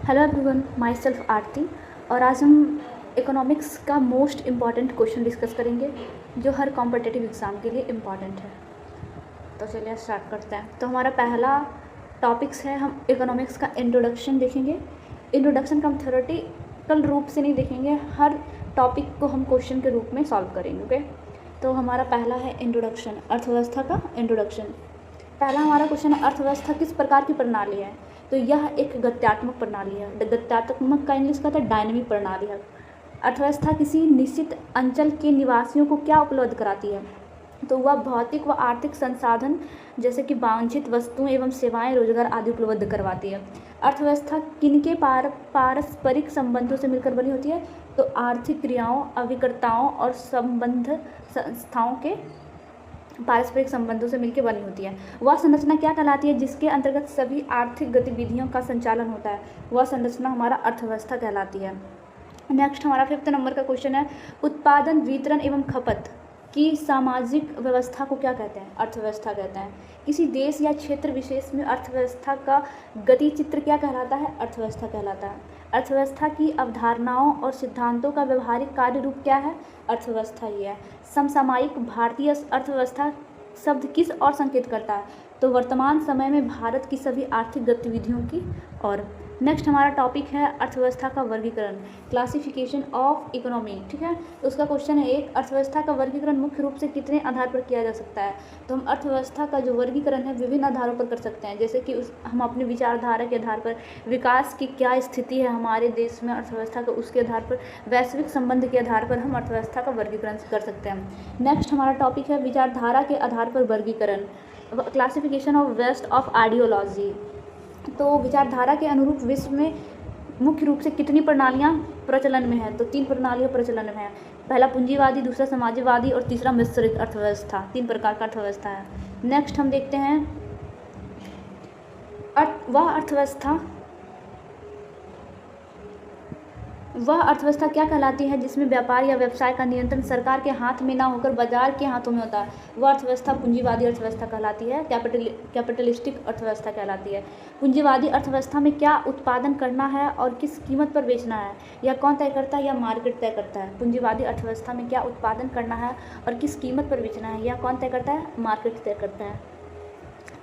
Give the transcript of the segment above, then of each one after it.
Hello everyone, my self आरती। और आज हम इकोनॉमिक्स का मोस्ट इम्पॉर्टेंट क्वेश्चन डिस्कस करेंगे जो हर कॉम्पिटिटिव एग्ज़ाम के लिए इम्पॉर्टेंट है। तो चलिए स्टार्ट करते हैं। तो हमारा पहला टॉपिक्स है, हम इकोनॉमिक्स का इंट्रोडक्शन देखेंगे। इंट्रोडक्शन का हम थ्योरेटिकल रूप से नहीं देखेंगे, हर टॉपिक को हम क्वेश्चन के रूप में सॉल्व करेंगे। ओके, तो हमारा पहला है इंट्रोडक्शन, अर्थव्यवस्था का इंट्रोडक्शन। पहला हमारा क्वेश्चन है, अर्थव्यवस्था किस प्रकार की प्रणाली है? तो यह एक गत्यात्मक प्रणाली है। गत्यात्मक का इंग्लिश का था डायनेमिक प्रणाली है। अर्थव्यवस्था किसी निश्चित अंचल के निवासियों को क्या उपलब्ध कराती है? तो वह भौतिक व आर्थिक संसाधन जैसे कि वांछित वस्तुएं एवं सेवाएं, रोजगार आदि उपलब्ध करवाती है। अर्थव्यवस्था किनके पारस्परिक संबंधों से मिलकर बनी होती है? तो आर्थिक क्रियाओं, अभिकर्ताओं और संबंध संस्थाओं के पारस्परिक संबंधों से मिलकर बनी होती है। वह संरचना क्या कहलाती है जिसके अंतर्गत सभी आर्थिक गतिविधियों का संचालन होता है? वह संरचना हमारा अर्थव्यवस्था कहलाती है। नेक्स्ट हमारा 5th नंबर का क्वेश्चन है, उत्पादन, वितरण एवं खपत की सामाजिक व्यवस्था को क्या कहते हैं? अर्थव्यवस्था कहते हैं। किसी देश या क्षेत्र विशेष में अर्थव्यवस्था का गति चित्र क्या कहलाता है? अर्थव्यवस्था कहलाता है। अर्थव्यवस्था की अवधारणाओं और सिद्धांतों का व्यवहारिक कार्य रूप क्या है? अर्थव्यवस्था ही है। समसामयिक भारतीय अर्थव्यवस्था शब्द किस और संकेत करता है? तो वर्तमान समय में भारत की सभी आर्थिक गतिविधियों की। और नेक्स्ट हमारा टॉपिक है अर्थव्यवस्था का वर्गीकरण, क्लासिफिकेशन ऑफ इकोनॉमी। ठीक है, तो उसका क्वेश्चन है एक, अर्थव्यवस्था का वर्गीकरण मुख्य रूप से कितने आधार पर किया जा सकता है? तो हम अर्थव्यवस्था का जो वर्गीकरण है विभिन्न आधारों पर कर सकते हैं, जैसे कि हम अपने विचारधारा के आधार पर, विकास की क्या स्थिति है हमारे देश में अर्थव्यवस्था का, उसके आधार पर, वैश्विक संबंध के आधार पर हम अर्थव्यवस्था का वर्गीकरण कर सकते हैं। नेक्स्ट हमारा टॉपिक है विचारधारा के आधार पर वर्गीकरण, classification of waste of ideology. तो विचारधारा के अनुरूप विश्व में मुख्य रूप से कितनी प्रणालियाँ प्रचलन में हैं? तो 3 प्रणालियाँ प्रचलन में हैं। पहला पूंजीवादी, दूसरा समाजवादी और तीसरा मिश्रित अर्थव्यवस्था। 3 प्रकार का अर्थव्यवस्था है। नेक्स्ट हम देखते हैं वह अर्थव्यवस्था क्या कहलाती है जिसमें व्यापार या व्यवसाय का नियंत्रण सरकार के हाथ में ना होकर बाजार के हाथों में होता है? वह अर्थव्यवस्था पूंजीवादी अर्थव्यवस्था कहलाती है, कैपिटलिस्टिक अर्थव्यवस्था कहलाती है। पूंजीवादी अर्थव्यवस्था में क्या उत्पादन करना है और किस कीमत पर बेचना है, यह कौन तय करता है? या मार्केट तय करता है। पूंजीवादी अर्थव्यवस्था में क्या उत्पादन करना है और किस कीमत पर बेचना है, यह कौन तय करता है? मार्केट तय करता है।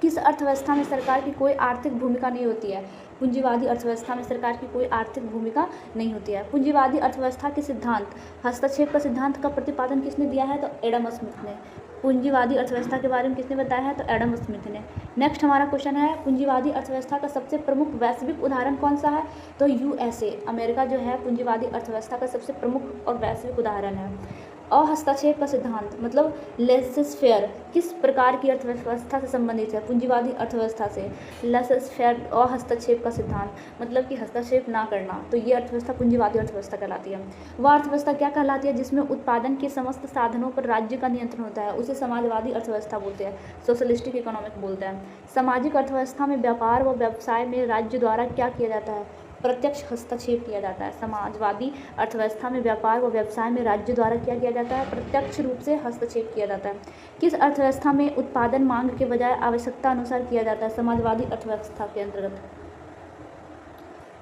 किस अर्थव्यवस्था में सरकार की कोई आर्थिक भूमिका नहीं होती है? पूंजीवादी अर्थव्यवस्था में सरकार की कोई आर्थिक भूमिका नहीं होती है। पूंजीवादी अर्थव्यवस्था के सिद्धांत, हस्तक्षेप का सिद्धांत का प्रतिपादन किसने दिया है? तो एडम स्मिथ ने। पूंजीवादी अर्थव्यवस्था के बारे में किसने बताया है? तो एडम स्मिथ ने। नेक्स्ट हमारा क्वेश्चन है, पूंजीवादी अर्थव्यवस्था का सबसे प्रमुख वैश्विक उदाहरण कौन सा है? तो यूएसए, अमेरिका जो है पूंजीवादी अर्थव्यवस्था का सबसे प्रमुख और वैश्विक उदाहरण है। अहस्तक्षेप का सिद्धांत मतलब लेसेस फेयर किस प्रकार की अर्थव्यवस्था से संबंधित है? पूंजीवादी अर्थव्यवस्था से। लेसेस फेयर अहस्तक्षेप का सिद्धांत मतलब कि हस्तक्षेप ना करना, तो ये अर्थव्यवस्था पूंजीवादी अर्थव्यवस्था कहलाती है। वह अर्थव्यवस्था क्या कहलाती है जिसमें उत्पादन के समस्त साधनों पर राज्य का नियंत्रण होता है? उसे समाजवादी अर्थव्यवस्था बोलते हैं, सोशलिस्टिक इकोनॉमिक बोलते हैं। सामाजिक अर्थव्यवस्था में व्यापार व व्यवसाय में राज्य द्वारा क्या किया जाता है? प्रत्यक्ष हस्तक्षेप किया जाता है। समाजवादी अर्थव्यवस्था में व्यापार व व्यवसाय में राज्य द्वारा क्या किया जाता है? प्रत्यक्ष रूप से हस्तक्षेप किया जाता है। किस अर्थव्यवस्था में उत्पादन मांग के बजाय आवश्यकता अनुसार किया जाता है? समाजवादी अर्थव्यवस्था के अंतर्गत।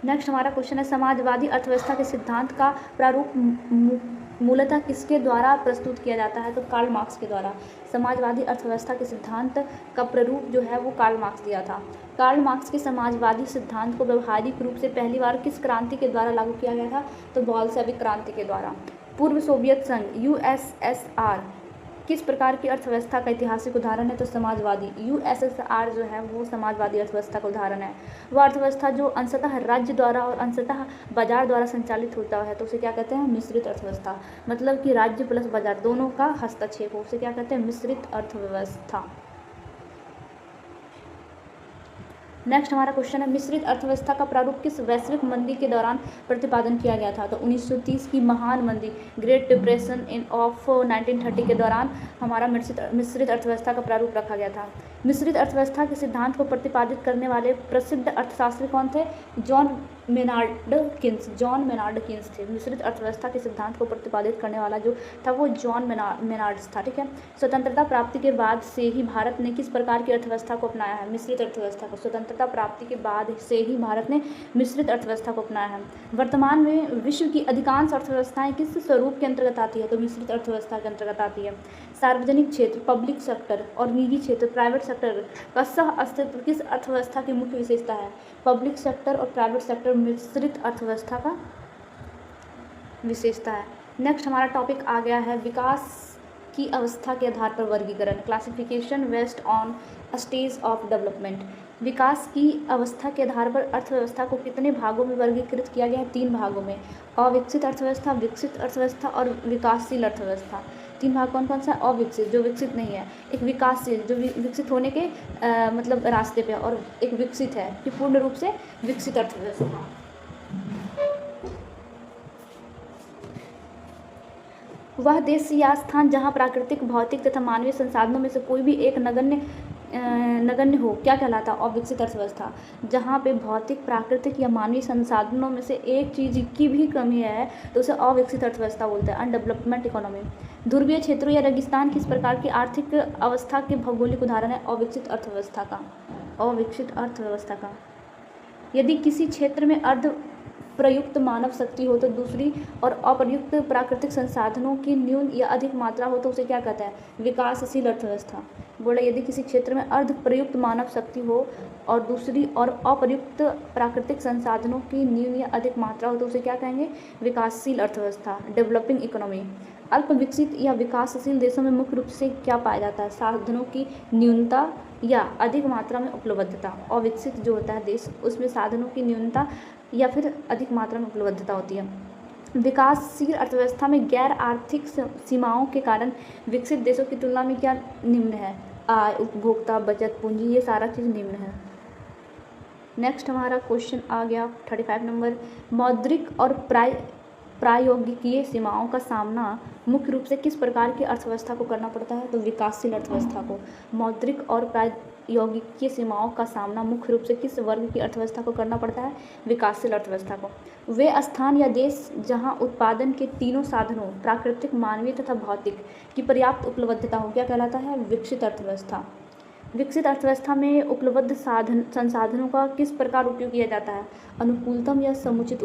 नेक्स्ट हमारा क्वेश्चन है, समाजवादी अर्थव्यवस्था के सिद्धांत का प्रारूप मूलतः किसके द्वारा प्रस्तुत किया जाता है? तो कार्ल मार्क्स के द्वारा। समाजवादी अर्थव्यवस्था के सिद्धांत का प्रारूप जो है वो कार्ल मार्क्स दिया था। कार्ल मार्क्स के समाजवादी सिद्धांत को व्यवहारिक रूप से पहली बार किस क्रांति के द्वारा लागू किया गया था? तो बोल्शेविक क्रांति के द्वारा। पूर्व सोवियत संघ यूएसएसआर किस प्रकार की अर्थव्यवस्था का ऐतिहासिक उदाहरण है? तो समाजवादी। यूएसएसआर जो है वो समाजवादी अर्थव्यवस्था का उदाहरण है। वह अर्थव्यवस्था जो अंशतः राज्य द्वारा और अंशतः बाजार द्वारा संचालित होता है तो उसे क्या कहते हैं? मिश्रित अर्थव्यवस्था। मतलब कि राज्य प्लस बाजार दोनों का हस्तक्षेप हो, उसे क्या कहते हैं? मिश्रित अर्थव्यवस्था। नेक्स्ट हमारा क्वेश्चन है, मिश्रित अर्थव्यवस्था का प्रारूप किस वैश्विक मंदी के दौरान प्रतिपादन किया गया था? तो 1930 की महान मंदी, ग्रेट डिप्रेशन ऑफ 1930 के दौरान हमारा मिश्रित अर्थव्यवस्था का प्रारूप रखा गया था। मिश्रित अर्थव्यवस्था के सिद्धांत को प्रतिपादित करने वाले प्रसिद्ध अर्थशास्त्री कौन थे? जॉन मेनार्ड कीन्स थे। मिश्रित अर्थव्यवस्था के सिद्धांत को प्रतिपादित करने वाला जो था वो जॉन मेनार्ड्स था। ठीक है। स्वतंत्रता प्राप्ति के बाद से ही भारत ने किस प्रकार की अर्थव्यवस्था को अपनाया है? मिश्रित अर्थव्यवस्था को। स्वतंत्रता प्राप्ति के बाद से ही भारत ने मिश्रित अर्थव्यवस्था को अपनाया है। वर्तमान में विश्व की अधिकांश अर्थव्यवस्थाएं किस स्वरूप के अंतर्गत आती है? तो मिश्रित अर्थव्यवस्था के अंतर्गत आती है। सार्वजनिक क्षेत्र पब्लिक सेक्टर और निजी क्षेत्र प्राइवेट सेक्टर का सह अस्तित्व किस अर्थव्यवस्था की मुख्य विशेषता है? पब्लिक सेक्टर और प्राइवेट सेक्टर मिश्रित अर्थव्यवस्था का विशेषता है। नेक्स्ट हमारा टॉपिक आ गया है विकास की अवस्था के आधार पर वर्गीकरण, classification based on stage of development. विकास की अवस्था के आधार पर अर्थव्यवस्था को कितने भागों में वर्गीकृत किया गया है? 3 भागों में, अविकसित अर्थव्यवस्था, विकसित अर्थव्यवस्था और विकासशील अर्थव्यवस्था। 3 भाग कौन कौन सा? अविकसित जो विकसित नहीं है, एक विकासशील जो विकसित होने के मतलब रास्ते पे, और एक विकसित है कि पूर्ण रूप से विकसित अर्थव्यवस्था। वह देश या स्थान जहाँ प्राकृतिक भौतिक तथा मानवीय संसाधनों में से कोई भी एक नगण्य हो क्या कहलाता है? अविकसित अर्थव्यवस्था। जहाँ पे भौतिक प्राकृतिक या मानवीय संसाधनों में से एक चीज़ की भी कमी है तो उसे अविकसित अर्थव्यवस्था बोलते हैं, अनडेवलपमेंट इकोनॉमी। ध्रुवीय क्षेत्रों या रेगिस्तान किस प्रकार की आर्थिक अवस्था के भौगोलिक उदाहरण है? अविकसित अर्थव्यवस्था का। यदि किसी क्षेत्र में अर्ध प्रयुक्त मानव शक्ति हो तो दूसरी और अप्रयुक्त प्राकृतिक संसाधनों की न्यून या अधिक मात्रा हो तो उसे क्या कहता है? विकासशील अर्थव्यवस्था। बोला यदि किसी क्षेत्र में अर्ध प्रयुक्त मानव शक्ति हो और दूसरी और अप्रयुक्त प्राकृतिक संसाधनों की न्यून या अधिक मात्रा हो तो उसे क्या कहेंगे? विकासशील अर्थव्यवस्था, डेवलपिंग इकोनॉमी। अल्प विकसित या विकासशील देशों में मुख्य रूप से क्या पाया जाता है? साधनों की न्यूनता या अधिक मात्रा में उपलब्धता। अविकसित जो होता है देश उसमें साधनों की न्यूनता या फिर अधिक मात्रा में उपलब्धता होती है। विकासशील अर्थव्यवस्था में गैर आर्थिक सीमाओं के कारण विकसित देशों की तुलना में क्या निम्न है? आय, उपभोक्ता, बचत, पूंजी, ये सारा चीज़ निम्न है। नेक्स्ट हमारा क्वेश्चन आ गया 35 नंबर। मौद्रिक और प्रायोगिकीय सीमाओं का सामना मुख्य रूप से किस प्रकार की अर्थव्यवस्था को करना पड़ता है? तो विकासशील अर्थव्यवस्था को। मौद्रिक और प्रायोगिकीय सीमाओं का सामना मुख्य रूप से किस वर्ग की अर्थव्यवस्था को करना पड़ता है? विकासशील अर्थव्यवस्था को। वे स्थान या देश जहां उत्पादन के तीनों साधनों प्राकृतिक, मानवीय तथा भौतिक की पर्याप्त उपलब्धता हो क्या कहलाता है? विकसित अर्थव्यवस्था। विकसित अर्थव्यवस्था में उपलब्ध संसाधनों का किस प्रकार उपयोग किया जाता है? अनुकूलतम या समुचित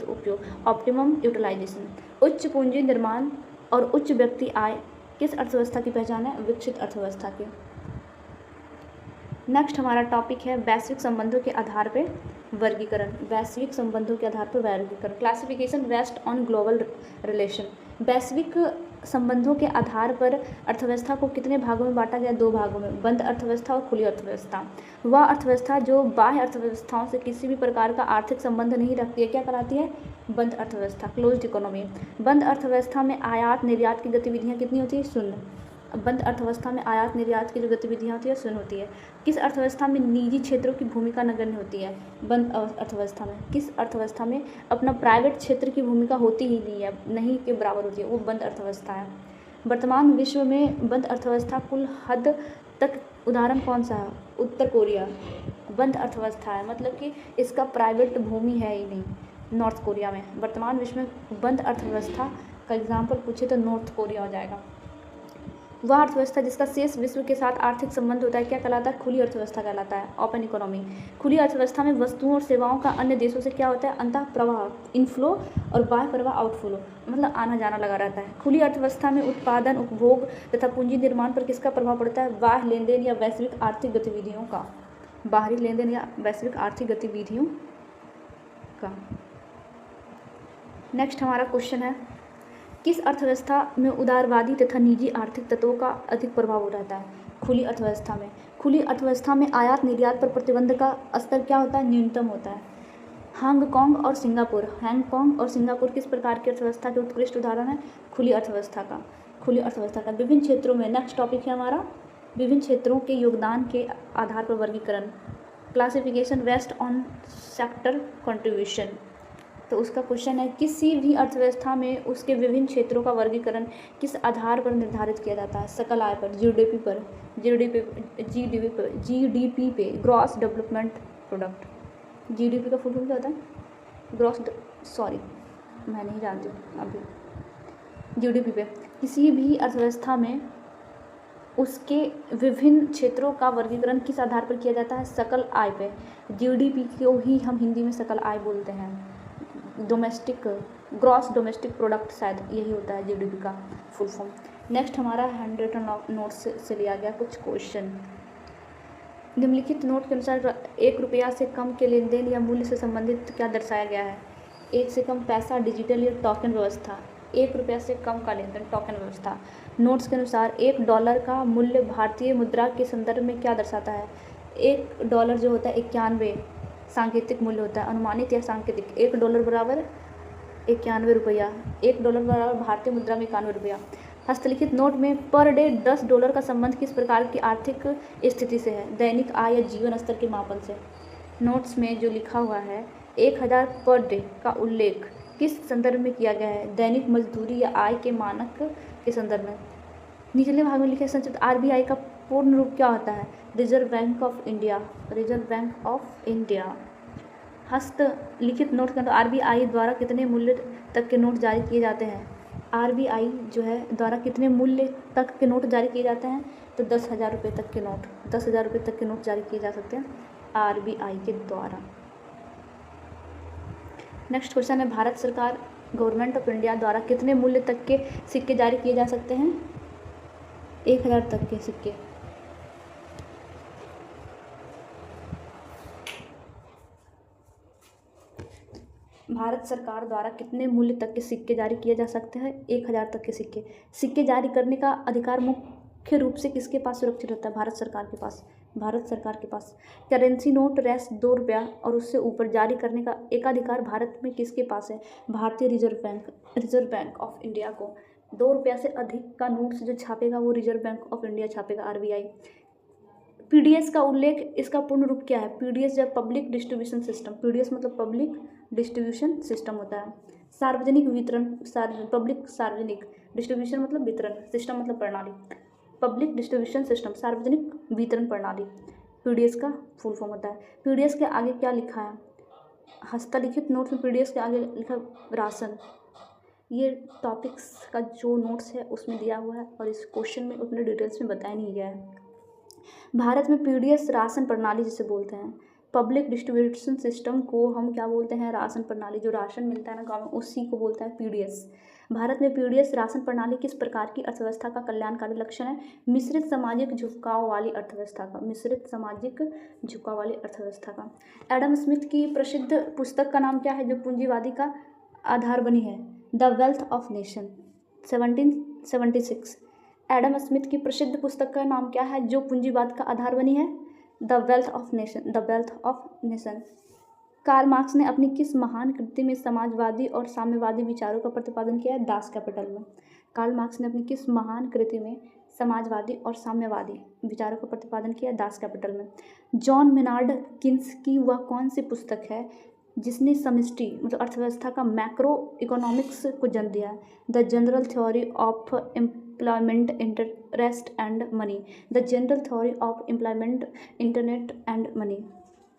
उपयोग, ऑप्टिमम यूटिलाइजेशन। उच्च पूंजी निर्माण और उच्च व्यक्ति आय किस अर्थव्यवस्था की पहचान है? विकसित अर्थव्यवस्था की। नेक्स्ट हमारा टॉपिक है वैश्विक संबंधों के आधार पर वर्गीकरण। Classification based on global relation. वैश्विक संबंधों के आधार पर अर्थव्यवस्था को कितने भागों में बांटा गया? 2 भागों में, बंद अर्थव्यवस्था और खुली अर्थव्यवस्था। वह अर्थव्यवस्था जो बाह्य अर्थव्यवस्थाओं से किसी भी प्रकार का आर्थिक संबंध नहीं रखती है क्या कहलाती है? बंद अर्थव्यवस्था, क्लोज्ड इकोनॉमी। बंद अर्थव्यवस्था में आयात निर्यात की गतिविधियाँ कितनी होती है? शून्य। बंद अर्थव्यवस्था में आयात निर्यात की जो गतिविधियाँ होती है शून्य होती है। किस अर्थव्यवस्था में निजी क्षेत्रों की भूमिका नगण्य होती है? बंद अर्थव्यवस्था में। किस अर्थव्यवस्था में अपना प्राइवेट क्षेत्र की भूमिका होती ही नहीं है, नहीं के बराबर होती है, वो बंद अर्थव्यवस्था है। वर्तमान विश्व में बंद अर्थव्यवस्था कुल हद तक उदाहरण कौन सा है? उत्तर कोरिया बंद अर्थव्यवस्था है, मतलब कि इसका प्राइवेट भूमि है ही नहीं। नॉर्थ कोरिया में वर्तमान विश्व में बंद अर्थव्यवस्था का एग्जाम्पल पूछे तो नॉर्थ कोरिया हो जाएगा। वह अर्थव्यवस्था जिसका शेष विश्व के साथ आर्थिक संबंध होता है क्या कहलाता है? खुली अर्थव्यवस्था कहलाता है, ओपन इकोनॉमी। खुली अर्थव्यवस्था में वस्तुओं और सेवाओं का अन्य देशों से क्या होता है? अंतः प्रवाह, इनफ्लो, और बाह्य प्रवाह, आउटफ्लो, मतलब आना जाना लगा रहता है। खुली अर्थव्यवस्था में उत्पादन, उपभोग तथा पूंजी निर्माण पर किसका प्रभाव पड़ता है? बाह्य लेन देन या वैश्विक आर्थिक गतिविधियों का। बाहरी लेन देन या वैश्विक आर्थिक गतिविधियों का। नेक्स्ट हमारा क्वेश्चन है किस अर्थव्यवस्था में उदारवादी तथा निजी आर्थिक तत्वों का अधिक प्रभाव रहता है? खुली अर्थव्यवस्था में। खुली अर्थव्यवस्था में आयात निर्यात पर प्रतिबंध का स्तर क्या होता है? न्यूनतम होता है। हांगकांग और सिंगापुर किस प्रकार की अर्थव्यवस्था के उत्कृष्ट उदाहरण है? खुली अर्थव्यवस्था का। विभिन्न क्षेत्रों में, नेक्स्ट टॉपिक है हमारा विभिन्न क्षेत्रों के योगदान के आधार पर वर्गीकरण। Classification based on sector contribution. तो उसका क्वेश्चन है, किसी भी अर्थव्यवस्था में उसके विभिन्न क्षेत्रों का वर्गीकरण किस आधार पर निर्धारित किया जाता है? सकल आय पर, जीडीपी पर, जीडीपी पे, ग्रॉस डेवलपमेंट प्रोडक्ट। जीडीपी का फुल फॉर्म क्या होता है? सॉरी मैं नहीं जानती हूँ अभी। जीडीपी पे, किसी भी अर्थव्यवस्था में उसके विभिन्न क्षेत्रों का वर्गीकरण किस आधार पर किया जाता है? सकल आय पे। जीडीपी को ही हम हिंदी में सकल आय बोलते हैं। डोमेस्टिक, ग्रॉस डोमेस्टिक प्रोडक्ट शायद यही होता है जीडीपी का फुल फॉर्म। नेक्स्ट हमारा हैंड रिटन नोट्स से लिया गया कुछ क्वेश्चन। निम्नलिखित नोट के अनुसार 1 रुपया से कम के लेन देन या मूल्य से संबंधित क्या दर्शाया गया है? 1 से कम पैसा, डिजिटल या टोकन व्यवस्था। 1 रुपया से कम का लेन देन, टोकन व्यवस्था। नोट्स के अनुसार $1 का मूल्य भारतीय मुद्रा के संदर्भ में क्या दर्शाता है? $1 जो होता है 91 सांकेतिक मूल्य होता है, अनुमानित या सांकेतिक। $1 बराबर 91 रुपया, $1 बराबर भारतीय मुद्रा में 91 रुपया। हस्तलिखित नोट में पर डे $10 का संबंध किस प्रकार की आर्थिक स्थिति से है? दैनिक आय या जीवन स्तर के मापन से। नोट्स में जो लिखा हुआ है 1000 पर डे का उल्लेख किस संदर्भ में किया गया है? दैनिक मजदूरी या आय के मानक के संदर्भ में। निचले भाग में लिखा है संक्षिप्त आरबीआई का पूर्ण रूप क्या होता है? Reserve Bank of India, reserve Bank of India. हस्तलिखित नोट के अंदर आरबीआई द्वारा कितने मूल्य तक के नोट जारी किए जाते हैं? आरबीआई जो है द्वारा कितने मूल्य तक के नोट जारी किए जाते हैं? तो 10,000 रुपये तक के नोट, 10,000 रुपये तक के नोट जारी किए जा सकते हैं आरबीआई के द्वारा। नेक्स्ट क्वेश्चन है, भारत सरकार गवर्नमेंट ऑफ इंडिया द्वारा कितने मूल्य तक के सिक्के जारी किए जा सकते हैं? 1,000 तक के सिक्के। भारत सरकार द्वारा कितने मूल्य तक के सिक्के जारी किए जा सकते हैं? 1,000 तक के सिक्के। सिक्के जारी करने का अधिकार मुख्य रूप से किसके पास सुरक्षित रहता है? भारत सरकार के पास, भारत सरकार के पास। करेंसी नोट रेस 2 रुपया और उससे ऊपर जारी करने का एकाधिकार भारत में किसके पास है? भारतीय रिजर्व बैंक ऑफ इंडिया को। 2 रुपया से अधिक का नोट जो छापेगा वो रिजर्व बैंक ऑफ इंडिया छापेगा, आरबीआई। पीडीएस का उल्लेख, इसका पूर्ण रूप क्या है? पीडीएस जब पब्लिक डिस्ट्रीब्यूशन सिस्टम, पीडीएस मतलब पब्लिक डिस्ट्रीब्यूशन सिस्टम होता है। सार्वजनिक वितरण, पब्लिक सार्वजनिक, डिस्ट्रीब्यूशन मतलब वितरण, सिस्टम मतलब प्रणाली। पब्लिक डिस्ट्रीब्यूशन सिस्टम, सार्वजनिक वितरण प्रणाली, पीडीएस का फुल फॉर्म होता है। पीडीएस के आगे क्या लिखा है? हस्तलिखित नोट्स में पीडीएस के आगे लिखा राशन। ये टॉपिक्स का जो नोट्स है उसमें दिया हुआ है और इस क्वेश्चन में उतने डिटेल्स में बताया नहीं गया है। भारत में पीडीएस राशन प्रणाली जिसे बोलते हैं, पब्लिक डिस्ट्रीब्यूशन सिस्टम को हम क्या बोलते हैं? राशन प्रणाली। जो राशन मिलता है ना गाँव में उसी को बोलता है पीडीएस। भारत में पीडीएस राशन प्रणाली किस प्रकार की अर्थव्यवस्था का कल्याणकारी लक्षण है? मिश्रित सामाजिक झुकाव वाली अर्थव्यवस्था का, मिश्रित सामाजिक झुकाव वाली अर्थव्यवस्था का। एडम स्मिथ की प्रसिद्ध पुस्तक का नाम क्या है जो पूंजीवादी का आधार बनी है? The wealth of nation, 1776। Adam Smith की प्रसिद्ध पुस्तक का नाम क्या है जो पूंजीवाद का आधार बनी है? The wealth of nation, the wealth of nation. Karl Marx ने अपनी किस महान कृति में समाजवादी और साम्यवादी विचारों का प्रतिपादन किया है? दास कैपिटल में। कार्ल मार्क्स ने अपनी किस महान कृति में समाजवादी और साम्यवादी विचारों का प्रतिपादन किया है? दास कैपिटल में। जॉन मेनार्ड किन्स की वह कौन सी पुस्तक है जिसने समष्टि मतलब अर्थव्यवस्था का मैक्रो इकोनॉमिक्स को जन्म दिया है? The general theory of employment, interest and money, the general theory of employment, internet and money,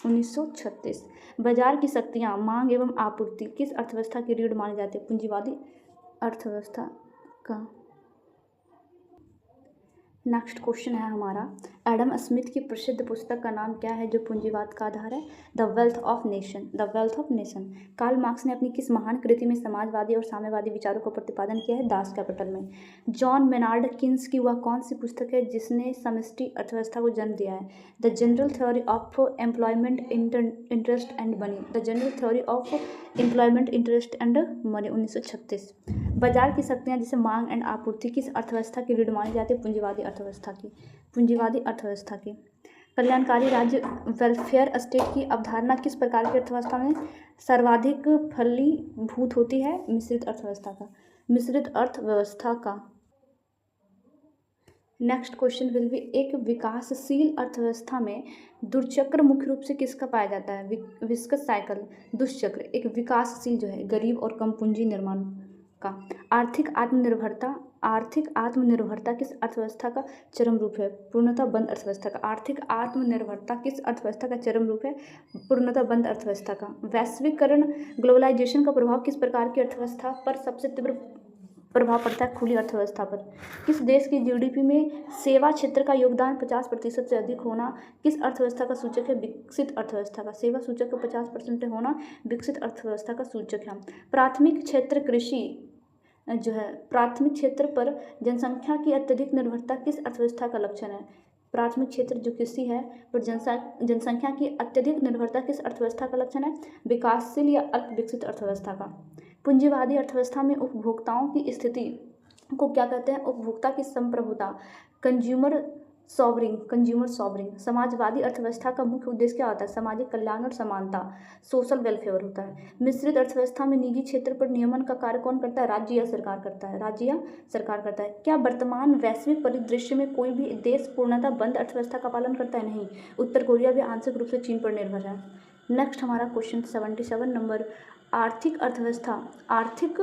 1936। बाजार की शक्तियाँ, मांग एवं आपूर्ति किस अर्थव्यवस्था की रीढ़ मानी जाती है? पूंजीवादी अर्थव्यवस्था का। नेक्स्ट क्वेश्चन है हमारा, एडम स्मिथ की प्रसिद्ध पुस्तक का नाम क्या है जो पूंजीवाद का आधार है? The wealth of nation, the wealth of nation. Karl Marx ने अपनी किस महान कृति में समाजवादी और साम्यवादी विचारों का प्रतिपादन किया है? दास कैपिटल में। जॉन मेनार्ड किन्स की वह कौन सी पुस्तक है जिसने समष्टि अर्थव्यवस्था को जन्म दिया है? The general theory of employment, interest and money, the general theory of employment, interest and money, 1936। बाजार की शक्तियाँ जिसे मांग एंड आपूर्ति किस अर्थव्यवस्था की रीढ़ मानी जाती है? पूंजीवादी अर्थव्यवस्था की, पूंजीवादी अर्थव्यवस्था की। कल्याणकारी राज्य वेलफेयर स्टेट की अवधारणा किस प्रकार की अर्थव्यवस्था में सर्वाधिक फलीभूत होती है? मिश्रित अर्थव्यवस्था का, मिश्रित अर्थव्यवस्था का। नेक्स्ट क्वेश्चन विल बी, एक विकासशील अर्थव्यवस्था में दुष्चक्र मुख्य रूप से किसका पाया जाता है? विस्कस साइकिल, दुष्चक्र। एक विकासशील जो है गरीब और कम पूंजी निर्माण का। आर्थिक आत्मनिर्भरता, आर्थिक आत्मनिर्भरता किस अर्थव्यवस्था का चरम रूप है? पूर्णतः बंद अर्थव्यवस्था का। आर्थिक आत्मनिर्भरता किस अर्थव्यवस्था का चरम रूप है? पूर्णतः बंद अर्थव्यवस्था का। वैश्वीकरण, ग्लोबलाइजेशन का प्रभाव किस प्रकार की अर्थव्यवस्था पर सबसे तीव्र प्रभाव पड़ता है? खुली अर्थव्यवस्था पर। किस देश की जीडीपी में सेवा क्षेत्र का योगदान 50% से अधिक होना किस अर्थव्यवस्था का सूचक है? विकसित अर्थव्यवस्था का। सेवा सूचक का 50% होना विकसित अर्थव्यवस्था का सूचक है। प्राथमिक क्षेत्र कृषि जो है, प्राथमिक क्षेत्र पर जनसंख्या की अत्यधिक निर्भरता किस अर्थव्यवस्था का लक्षण है? प्राथमिक क्षेत्र जो कृषि है पर जनसंख्या की अत्यधिक निर्भरता किस अर्थव्यवस्था का लक्षण है? विकासशील या अल्प विकसित अर्थव्यवस्था का। पूंजीवादी अर्थव्यवस्था में उपभोक्ताओं की स्थिति को क्या कहते हैं? उपभोक्ता की संप्रभुता, कंज्यूमर सॉवरिंग। समाजवादी अर्थव्यवस्था का मुख्य उद्देश्य क्या होता है? सामाजिक कल्याण और समानता, सोशल वेलफेयर होता है। मिश्रित अर्थव्यवस्था में निजी क्षेत्र पर नियमन का कार्य कौन करता है? राज्य या सरकार करता है। राज्य या सरकार करता है। क्या वर्तमान वैश्विक परिदृश्य में कोई भी देश पूर्णतः बंद अर्थव्यवस्था का पालन करता है? नहीं। उत्तर कोरिया भी आंशिक रूप से चीन पर निर्भर है। नेक्स्ट हमारा क्वेश्चन 77 नंबर, आर्थिक अर्थव्यवस्था, आर्थिक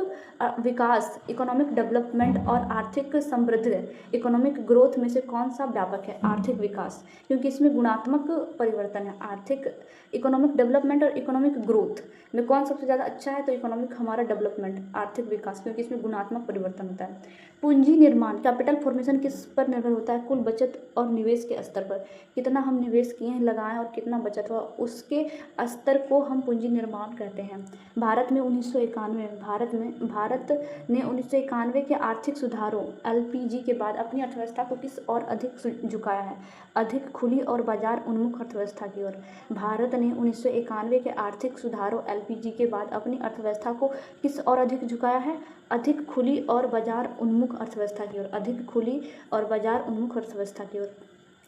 विकास, इकोनॉमिक डेवलपमेंट और आर्थिक समृद्धि, इकोनॉमिक ग्रोथ में से कौन सा व्यापक है? आर्थिक विकास, क्योंकि इसमें गुणात्मक परिवर्तन है। आर्थिक, इकोनॉमिक डेवलपमेंट और इकोनॉमिक ग्रोथ में कौन सबसे ज़्यादा अच्छा है? तो इकोनॉमिक हमारा डेवलपमेंट, आर्थिक विकास, क्योंकि इसमें गुणात्मक परिवर्तन होता है। पूंजी निर्माण, कैपिटल फॉर्मेशन किस पर निर्भर होता है? कुल बचत और निवेश के स्तर पर। कितना हम निवेश किए हैं, लगाएं और कितना बचत हुआ, उसके स्तर को हम पूंजी निर्माण कहते हैं। भारत ने 1991 के आर्थिक सुधारों एलपीजी के बाद अपनी अर्थव्यवस्था को किस और अधिक झुकाया है? अधिक खुली और बाजार उन्मुख अर्थव्यवस्था की ओर। भारत ने 1991 के आर्थिक सुधारों एलपीजी के बाद अपनी अर्थव्यवस्था को किस और अधिक झुकाया है? अधिक खुली और बाजार उन्मुख अर्थव्यवस्था की ओर। अधिक खुली और बाजार उन्मुख अर्थव्यवस्था की ओर।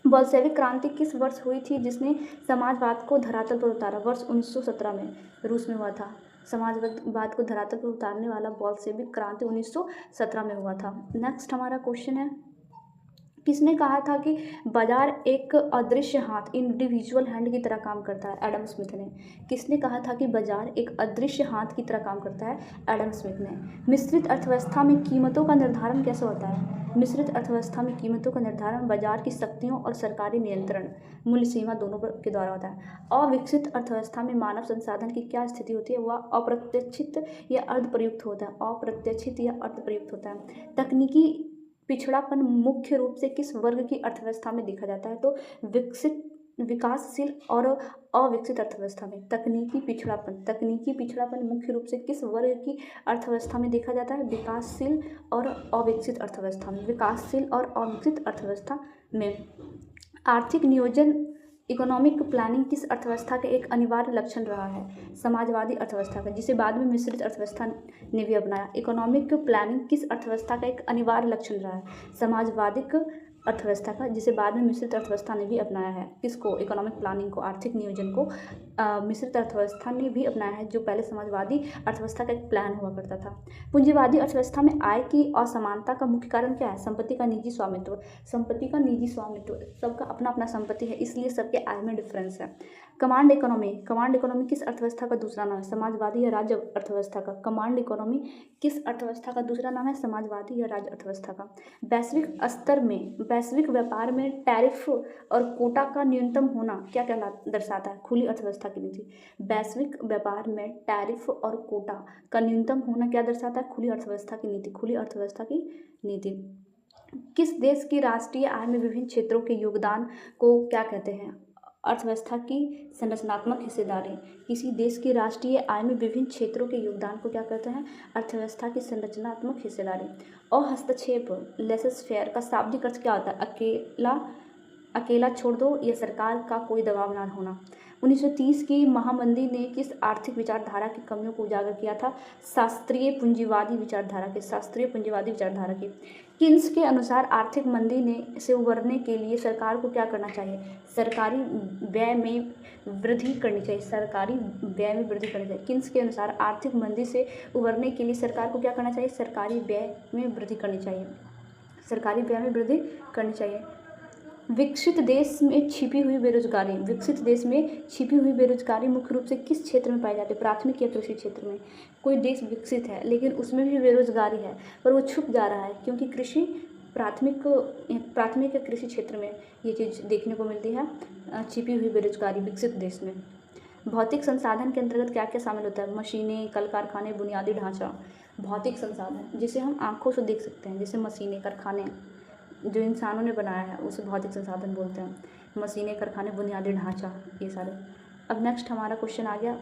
बोल्शेविक क्रांति किस वर्ष हुई थी जिसने समाजवाद को धरातल पर उतारा? वर्ष 1917 में रूस में हुआ था। समाजवाद को धरातल पर उतारने वाला बोल्शेविक क्रांति 1917 में हुआ था। नेक्स्ट हमारा क्वेश्चन है, किसने कहा था कि बाजार एक अदृश्य हाथ, इंडिविजुअल हैंड की तरह काम करता है? एडम स्मिथ ने। किसने कहा था कि बाजार एक अदृश्य हाथ की तरह काम करता है? एडम स्मिथ ने। मिश्रित अर्थव्यवस्था में कीमतों का निर्धारण कैसे होता है? मिश्रित अर्थव्यवस्था में कीमतों का निर्धारण बाजार की शक्तियों और सरकारी नियंत्रण, मूल्य सीमा दोनों के द्वारा होता है। अविकसित अर्थव्यवस्था में मानव संसाधन की क्या स्थिति होती है? वह अप्रत्याशित या अर्धप्रयुक्त होता है। अप्रत्याशित या अर्धप्रयुक्त होता है। तकनीकी पिछड़ापन मुख्य रूप से किस वर्ग की अर्थव्यवस्था में देखा जाता है? तो विकासशील और अविकसित अर्थव्यवस्था में। तकनीकी पिछड़ापन मुख्य रूप से किस वर्ग की अर्थव्यवस्था में देखा जाता है? विकासशील और अविकसित अर्थव्यवस्था में। विकासशील और अविकसित अर्थव्यवस्था में। आर्थिक नियोजन, इकोनॉमिक प्लानिंग किस अर्थव्यवस्था का एक अनिवार्य लक्षण रहा है? समाजवादी अर्थव्यवस्था का, जिसे बाद में मिश्रित अर्थव्यवस्था ने भी अपनाया। इकोनॉमिक प्लानिंग किस अर्थव्यवस्था का एक अनिवार्य लक्षण रहा है? समाजवादी अर्थव्यवस्था का, जिसे बाद में मिश्रित अर्थव्यवस्था ने भी अपनाया है। किसको? इकोनॉमिक प्लानिंग को, आर्थिक नियोजन को मिश्रित अर्थव्यवस्था ने भी अपनाया है, जो पहले समाजवादी अर्थव्यवस्था का एक प्लान हुआ करता था। पूंजीवादी अर्थव्यवस्था में आय की असमानता का मुख्य कारण क्या है? संपत्ति का निजी स्वामित्व। सबका अपना अपना संपत्ति है, इसलिए सबके आय में डिफरेंस है। कमांड इकोनॉमी किस अर्थव्यवस्था का दूसरा नाम है? समाजवादी या राज्य अर्थव्यवस्था का। कमांड इकोनॉमी किस अर्थव्यवस्था का दूसरा नाम है? समाजवादी या राज्य अर्थव्यवस्था का। वैश्विक व्यापार में टैरिफ और कोटा का न्यूनतम होना क्या दर्शाता है? खुली अर्थव्यवस्था की नीति। वैश्विक व्यापार में टैरिफ और कोटा का न्यूनतम होना क्या दर्शाता है? खुली अर्थव्यवस्था की नीति। खुली अर्थव्यवस्था की नीति। किस देश की राष्ट्रीय आय में विभिन्न क्षेत्रों के योगदान को क्या कहते हैं? अर्थव्यवस्था की संरचनात्मक हिस्सेदारी। किसी देश की राष्ट्रीय आय में विभिन्न क्षेत्रों के योगदान को क्या कहते हैं? अर्थव्यवस्था की संरचनात्मक हिस्सेदारी। और हस्तक्षेप, लेसेस फेयर का शाब्दिक अर्थ क्या होता है? अकेला छोड़ दो या सरकार का कोई दबाव न होना। 1930 की महामंदी ने किस आर्थिक विचारधारा की कमियों को उजागर किया था? शास्त्रीय पूंजीवादी विचारधारा की। किन्स के अनुसार आर्थिक मंदी से उबरने के लिए सरकार को क्या करना चाहिए? सरकारी व्यय में वृद्धि करनी चाहिए। किन्स के अनुसार आर्थिक मंदी से उबरने के लिए सरकार को क्या करना चाहिए? सरकारी व्यय में वृद्धि करनी चाहिए। सरकारी व्यय में वृद्धि करनी चाहिए। विकसित देश में छिपी हुई बेरोजगारी, विकसित देश में छिपी हुई बेरोजगारी मुख्य रूप से किस क्षेत्र में पाई जाती है? प्राथमिक या कृषि क्षेत्र में। कोई देश विकसित है लेकिन उसमें भी बेरोजगारी है, पर वो छुप जा रहा है क्योंकि कृषि प्राथमिक या कृषि क्षेत्र में ये चीज़ देखने को मिलती है, छिपी हुई बेरोजगारी विकसित देश में। भौतिक संसाधन के अंतर्गत क्या क्या शामिल होता है? मशीनें, कल कारखाने, बुनियादी ढांचा। भौतिक संसाधन जिसे हम आंखों से देख सकते हैं, जैसे मशीनें, कारखाने जो इंसानों ने बनाया है उसे भौतिक संसाधन बोलते हैं। मशीनें, कारखाने, बुनियादी ढांचा, ये सारे। अब नेक्स्ट हमारा क्वेश्चन आ गया,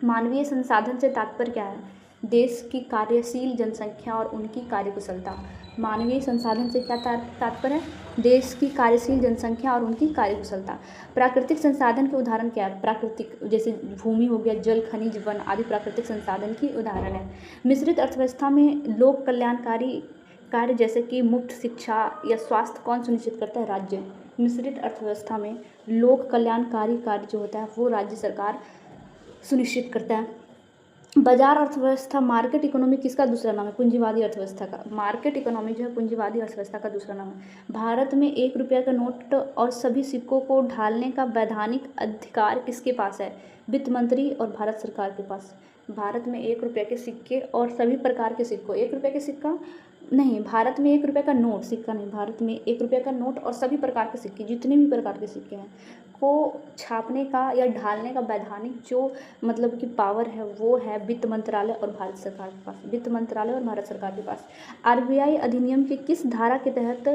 मानवीय संसाधन से तात्पर्य क्या है? देश की कार्यशील जनसंख्या और उनकी कार्यकुशलता। मानवीय संसाधन से क्या तात्पर्य है? देश की कार्यशील जनसंख्या और उनकी कार्यकुशलता। प्राकृतिक संसाधन के उदाहरण क्या है? प्राकृतिक जैसे भूमि हो गया, जल, खनिज, वन आदि प्राकृतिक संसाधन की उदाहरण है। मिश्रित अर्थव्यवस्था में लोक कल्याणकारी कार्य जैसे कि मुफ्त शिक्षा या स्वास्थ्य कौन सुनिश्चित करता है? राज्य। मिश्रित अर्थव्यवस्था में लोक कल्याणकारी कार्य जो होता है वो राज्य सरकार सुनिश्चित करता है। बाजार अर्थव्यवस्था, मार्केट इकोनॉमी किसका दूसरा नाम है? पूंजीवादी अर्थव्यवस्था का। मार्केट इकोनॉमी जो है पूंजीवादी अर्थव्यवस्था का दूसरा नाम है। भारत में 1 रुपये का नोट और सभी सिक्कों को ढालने का वैधानिक अधिकार किसके पास है? वित्त मंत्री और भारत सरकार के पास। भारत में 1 रुपये के सिक्के और सभी प्रकार के सिक्कों, 1 रुपये के सिक्का नहीं, भारत में 1 रुपये का नोट, सिक्का नहीं, भारत में 1 रुपये का नोट और सभी प्रकार के सिक्के, जितने भी प्रकार के सिक्के हैं को छापने का या ढालने का वैधानिक जो मतलब कि पावर है वो है वित्त मंत्रालय और भारत सरकार के पास। वित्त मंत्रालय और भारत सरकार के पास। आरबीआई अधिनियम के किस धारा के तहत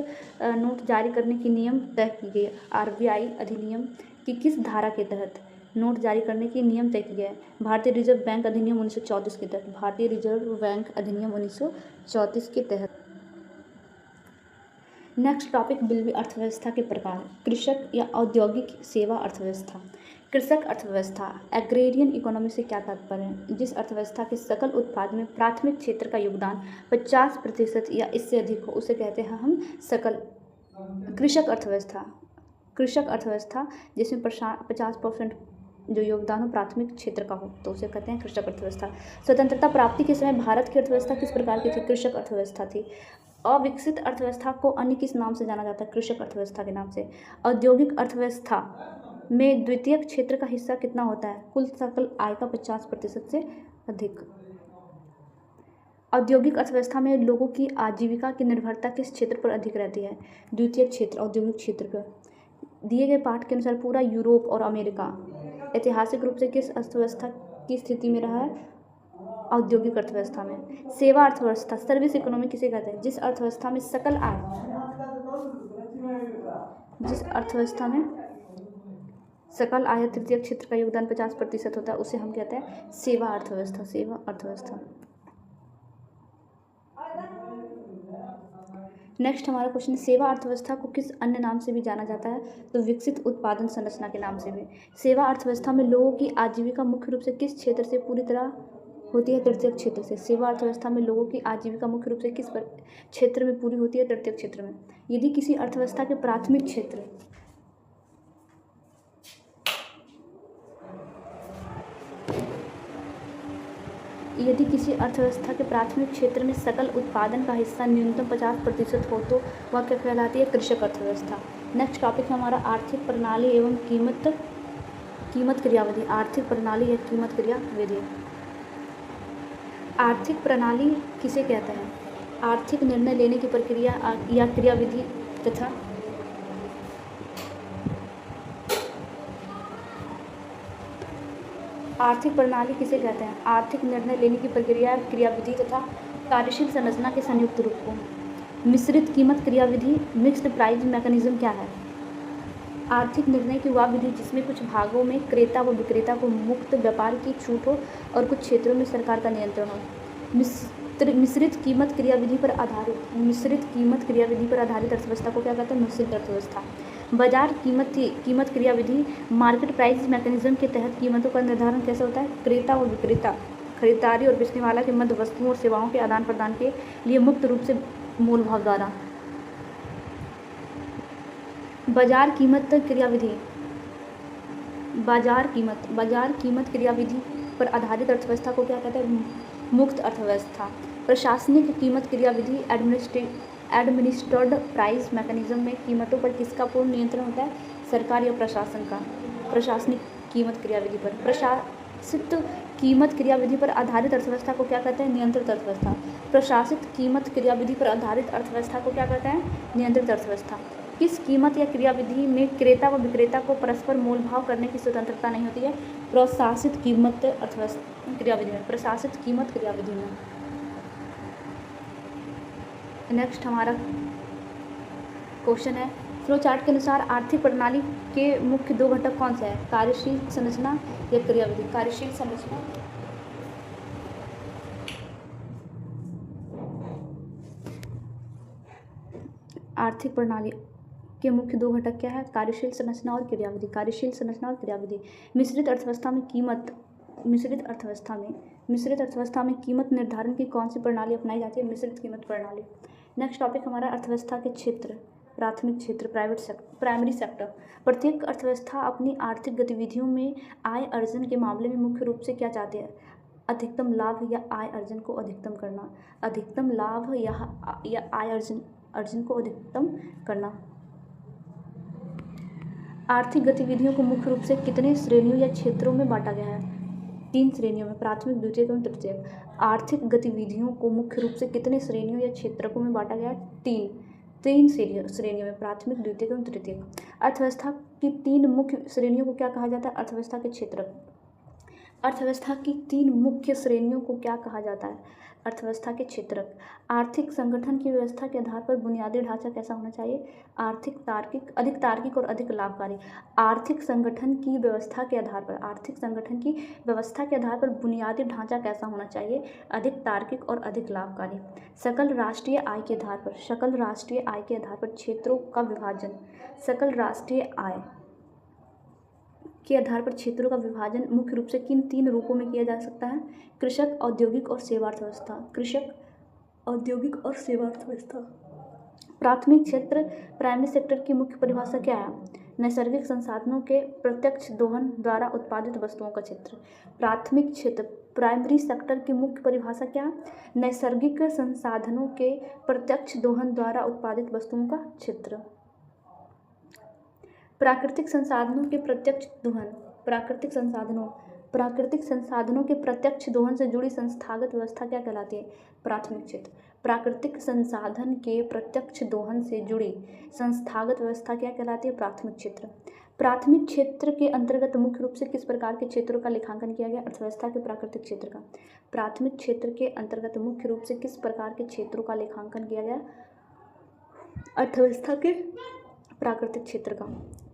नोट जारी करने की नियम तय की गई? आरबीआई अधिनियम की किस धारा के तहत नोट जारी करने की नियम तय किया है? भारतीय रिजर्व बैंक अधिनियम 1934 के तहत। भारतीय रिजर्व बैंक अधिनियम 1934 के तहत। नेक्स्ट टॉपिक बिल्वी अर्थव्यवस्था के प्रकार। कृषक या औद्योगिक सेवा अर्थव्यवस्था। कृषक अर्थव्यवस्था, एग्रेरियन इकोनॉमी से क्या तात्पर्य है? जिस अर्थव्यवस्था के सकल उत्पाद में प्राथमिक क्षेत्र का योगदान 50% या इससे अधिक हो उसे कहते हैं हम सकल। कृषक अर्थव्यवस्था, कृषक अर्थव्यवस्था जिसमें 50% जो योगदान हो प्राथमिक क्षेत्र का हो तो उसे कहते हैं कृषक अर्थव्यवस्था। स्वतंत्रता प्राप्ति के समय भारत की अर्थव्यवस्था किस प्रकार की थी? कृषक अर्थव्यवस्था थी। अविकसित अर्थव्यवस्था को अन्य किस नाम से जाना जाता है? कृषक अर्थव्यवस्था के नाम से। औद्योगिक अर्थव्यवस्था में द्वितीयक क्षेत्र का हिस्सा कितना होता है? कुल सकल आय का 50% से अधिक। औद्योगिक अर्थव्यवस्था में लोगों की आजीविका की निर्भरता किस क्षेत्र पर अधिक रहती है? द्वितीयक क्षेत्र, औद्योगिक क्षेत्र पर। दिए गए पाठ के अनुसार पूरा यूरोप और अमेरिका ऐतिहासिक रूप से किस अर्थव्यवस्था की स्थिति में रहा है? औद्योगिक अर्थव्यवस्था में। सेवा अर्थव्यवस्था, सर्विस इकोनॉमी किसे कहते हैं? जिस अर्थव्यवस्था में सकल आय, जिस अर्थव्यवस्था में सकल आय तृतीय क्षेत्र का योगदान 50% होता है उसे हम कहते हैं सेवा अर्थव्यवस्था। सेवा अर्थव्यवस्था। नेक्स्ट हमारा क्वेश्चन, सेवा अर्थव्यवस्था को किस अन्य नाम से भी जाना जाता है? तो विकसित उत्पादन संरचना के नाम से भी। सेवा अर्थव्यवस्था में लोगों की आजीविका मुख्य रूप से किस क्षेत्र से पूरी तरह होती है? तृतीयक क्षेत्र से। सेवा अर्थव्यवस्था में लोगों की आजीविका मुख्य रूप से किस क्षेत्र में पूरी होती है? तृतीयक क्षेत्र में। यदि किसी अर्थव्यवस्था के प्राथमिक क्षेत्र यदि किसी अर्थव्यवस्था के प्राथमिक क्षेत्र में सकल उत्पादन का हिस्सा न्यूनतम 50% हो तो वह क्या कहलाती है? कृषक अर्थव्यवस्था। नेक्स्ट टॉपिक है हमारा आर्थिक प्रणाली एवं कीमत क्रियाविधि। आर्थिक प्रणाली या कीमत क्रियाविधि। आर्थिक प्रणाली किसे कहते हैं? आर्थिक निर्णय लेने की प्रक्रिया या क्रियाविधि तथा आर्थिक प्रणाली किसे कहते हैं? आर्थिक निर्णय लेने की प्रक्रिया, क्रियाविधि तथा कार्यशील संरचना के संयुक्त रूप को। मिश्रित कीमत क्रियाविधि, मिक्स्ड प्राइस मैकेनिज्म क्या है? आर्थिक निर्णय की वह विधि जिसमें कुछ भागों में क्रेता व विक्रेता को मुक्त व्यापार की छूट हो और कुछ क्षेत्रों में सरकार का नियंत्रण हो। मिश्रित कीमत क्रियाविधि पर आधारित अर्थव्यवस्था को क्या कहते हैं? मिश्रित अर्थव्यवस्था। बाजार कीमत क्रियाविधि, मार्केट प्राइस मैकेनिज्म के तहत कीमतों का निर्धारण कैसे होता है? क्रेता व विक्रेता, खरीदारी और बेचने वाला के मध्य वस्तुओं और सेवाओं के आदान प्रदान के लिए मुक्त रूप से मोल भाव द्वारा। बाजार कीमत क्रियाविधि पर आधारित अर्थव्यवस्था को क्या कहते हैं? मुक्त अर्थव्यवस्था। प्रशासनिक कीमत क्रियाविधि एडमिनिस्ट्रेड प्राइस मैकेनिज्म में कीमतों पर किसका पूर्ण नियंत्रण होता है? सरकार या प्रशासन का। प्रशासनिक कीमत क्रियाविधि पर, प्रशासित कीमत क्रियाविधि पर आधारित अर्थव्यवस्था को क्या कहते हैं? नियंत्रित अर्थव्यवस्था। प्रशासित कीमत क्रियाविधि पर आधारित अर्थव्यवस्था को क्या कहते हैं? नियंत्रित अर्थव्यवस्था। किस कीमत या क्रियाविधि में क्रेता व विक्रेता को परस्पर मोल भाव करने की स्वतंत्रता नहीं होती है? प्रशासित कीमत अर्थव्यवस्था क्रियाविधि में, प्रशासित कीमत क्रियाविधि में। नेक्स्ट हमारा क्वेश्चन है, फ्लो चार्ट के अनुसार आर्थिक प्रणाली के मुख्य दो घटक कौन से हैं? कार्यशील संरचना या क्रियाविधि? कार्यशील संरचना। आर्थिक प्रणाली के मुख्य दो घटक क्या है? कार्यशील संरचना और क्रियाविधि। कार्यशील संरचना और क्रियाविधि। मिश्रित अर्थव्यवस्था में कीमत निर्धारण की कौन सी प्रणाली अपनाई जाती है? मिश्रित कीमत प्रणाली। नेक्स्ट टॉपिक हमारा अर्थव्यवस्था के क्षेत्र, प्राथमिक क्षेत्र, प्राइमरी सेक्टर। प्रत्येक अर्थव्यवस्था अपनी आर्थिक गतिविधियों में आय अर्जन के मामले में मुख्य रूप से क्या चाहती है? अधिकतम लाभ या आय अर्जन को अधिकतम करना। अधिकतम लाभ या आय अर्जन को अधिकतम करना। आर्थिक गतिविधियों को मुख्य रूप से कितने श्रेणियों या क्षेत्रों में बांटा गया है? 3 श्रेणियों में, प्राथमिक, द्वितीयक एवं तृतीयक। आर्थिक गतिविधियों को मुख्य रूप से कितने श्रेणियों या क्षेत्रकों में बांटा गया है? 3 श्रेणियों में, प्राथमिक, द्वितीयक एवं तृतीयक। अर्थव्यवस्था की 3 मुख्य श्रेणियों को क्या कहा जाता है? अर्थव्यवस्था के क्षेत्रक। अर्थव्यवस्था की 3 मुख्य श्रेणियों को क्या कहा जाता है? अर्थव्यवस्था के क्षेत्रक। आर्थिक संगठन की व्यवस्था के आधार पर बुनियादी ढांचा कैसा होना चाहिए? अधिक तार्किक और अधिक लाभकारी। आर्थिक संगठन की व्यवस्था के आधार पर बुनियादी ढांचा कैसा होना चाहिए? अधिक तार्किक और अधिक लाभकारी। सकल राष्ट्रीय आय के आधार पर क्षेत्रों का विभाजन। सकल राष्ट्रीय आय के आधार पर क्षेत्रों का विभाजन मुख्य रूप से किन 3 रूपों में किया जा सकता है? कृषक, औद्योगिक और सेवा अर्थव्यवस्था। कृषक, औद्योगिक और सेवा अर्थव्यवस्था। प्राथमिक क्षेत्र, प्राइमरी सेक्टर की मुख्य परिभाषा क्या है? नैसर्गिक संसाधनों के प्रत्यक्ष दोहन द्वारा उत्पादित वस्तुओं का क्षेत्र। प्राथमिक क्षेत्र, प्राइमरी सेक्टर की मुख्य परिभाषा क्या है? नैसर्गिक संसाधनों के प्रत्यक्ष दोहन द्वारा उत्पादित वस्तुओं का क्षेत्र। प्राकृतिक संसाधनों के प्रत्यक्ष दोहन। प्राकृतिक संसाधनों के प्रत्यक्ष दोहन से जुड़ी संस्थागत व्यवस्था क्या कहलाती है? प्राथमिक क्षेत्र। प्राकृतिक संसाधन के प्रत्यक्ष दोहन से जुड़ी संस्थागत व्यवस्था क्या कहलाती है? प्राथमिक क्षेत्र। प्राथमिक क्षेत्र के अंतर्गत मुख्य रूप से किस प्रकार के क्षेत्रों का लेखांकन किया गया? अर्थव्यवस्था के प्राकृतिक क्षेत्र का। प्राथमिक क्षेत्र के अंतर्गत मुख्य रूप से किस प्रकार के क्षेत्रों का लेखांकन किया गया? अर्थव्यवस्था के प्राकृतिक क्षेत्र का।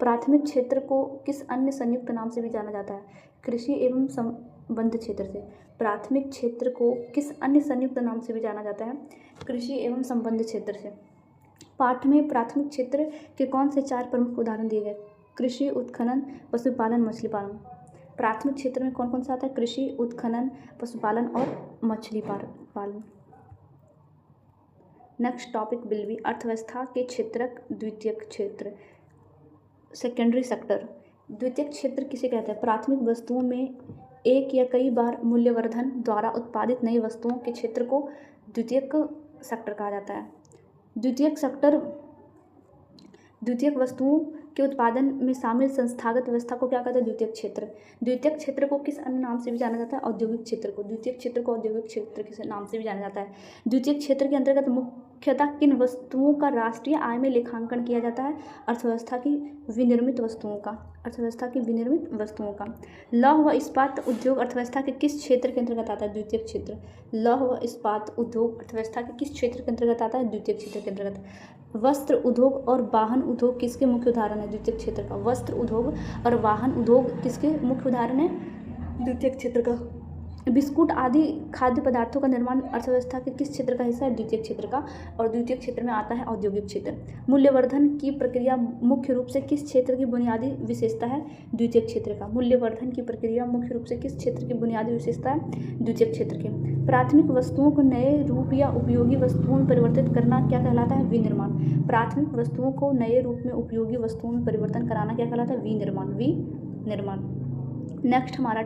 प्राथमिक क्षेत्र को किस अन्य संयुक्त नाम से भी जाना जाता है? कृषि एवं संबंध क्षेत्र से। प्राथमिक क्षेत्र को किस अन्य संयुक्त नाम से भी जाना जाता है? कृषि एवं संबंध क्षेत्र से। पाठ में प्राथमिक क्षेत्र के कौन से 4 प्रमुख उदाहरण दिए गए? कृषि, उत्खनन, पशुपालन, मछली पालन। प्राथमिक क्षेत्र में कौन कौन सा आता है? कृषि, उत्खनन, पशुपालन और मछली पालन। नेक्स्ट टॉपिक विल बी अर्थव्यवस्था के क्षेत्रक, द्वितीयक क्षेत्र, सेकेंडरी सेक्टर। द्वितीयक क्षेत्र किसे कहते हैं? प्राथमिक वस्तुओं में एक या कई बार मूल्यवर्धन द्वारा उत्पादित नई वस्तुओं के क्षेत्र को द्वितीयक सेक्टर कहा जाता है। द्वितीयक वस्तुओं के उत्पादन में शामिल संस्थागत व्यवस्था को क्या कहते हैं? द्वितीयक क्षेत्र। द्वितीयक क्षेत्र को किस अन्य नाम से भी जाना जाता है? औद्योगिक क्षेत्र को। द्वितीयक क्षेत्र को औद्योगिक क्षेत्र के नाम से भी जाना जाता है। द्वितीयक क्षेत्र के अंतर्गत मुख्यतः किन वस्तुओं का राष्ट्रीय आय में लेखांकन किया जाता है? अर्थव्यवस्था की विनिर्मित वस्तुओं का। लौह व इस्पात उद्योग अर्थव्यवस्था के किस क्षेत्र के अंतर्गत आता है? द्वितीयक क्षेत्र। लौह व इस्पात उद्योग अर्थव्यवस्था के किस क्षेत्र के अंतर्गत आता है? द्वितीयक क्षेत्र के अंतर्गत। वस्त्र उद्योग और वाहन उद्योग किसके मुख्य उदाहरण है? द्वितीयक क्षेत्र का। वस्त्र उद्योग और वाहन उद्योग किसके मुख्य उदाहरण है? द्वितीयक क्षेत्र का। बिस्कुट आदि खाद्य पदार्थों का निर्माण अर्थव्यवस्था के किस क्षेत्र का हिस्सा है? द्वितीयक क्षेत्र का। और द्वितीयक क्षेत्र में आता है औद्योगिक क्षेत्र। मूल्यवर्धन की प्रक्रिया मुख्य रूप से किस क्षेत्र की बुनियादी विशेषता है? द्वितीयक क्षेत्र का। मूल्यवर्धन की प्रक्रिया मुख्य रूप से किस क्षेत्र की बुनियादी विशेषता है? द्वितीयक क्षेत्र की। प्राथमिक वस्तुओं को नए रूप या उपयोगी वस्तुओं में परिवर्तित करना क्या कहलाता है? विनिर्माण। प्राथमिक वस्तुओं को नए रूप में उपयोगी वस्तुओं में परिवर्तन कराना क्या कहलाता है? विनिर्माण। नेक्स्ट हमारा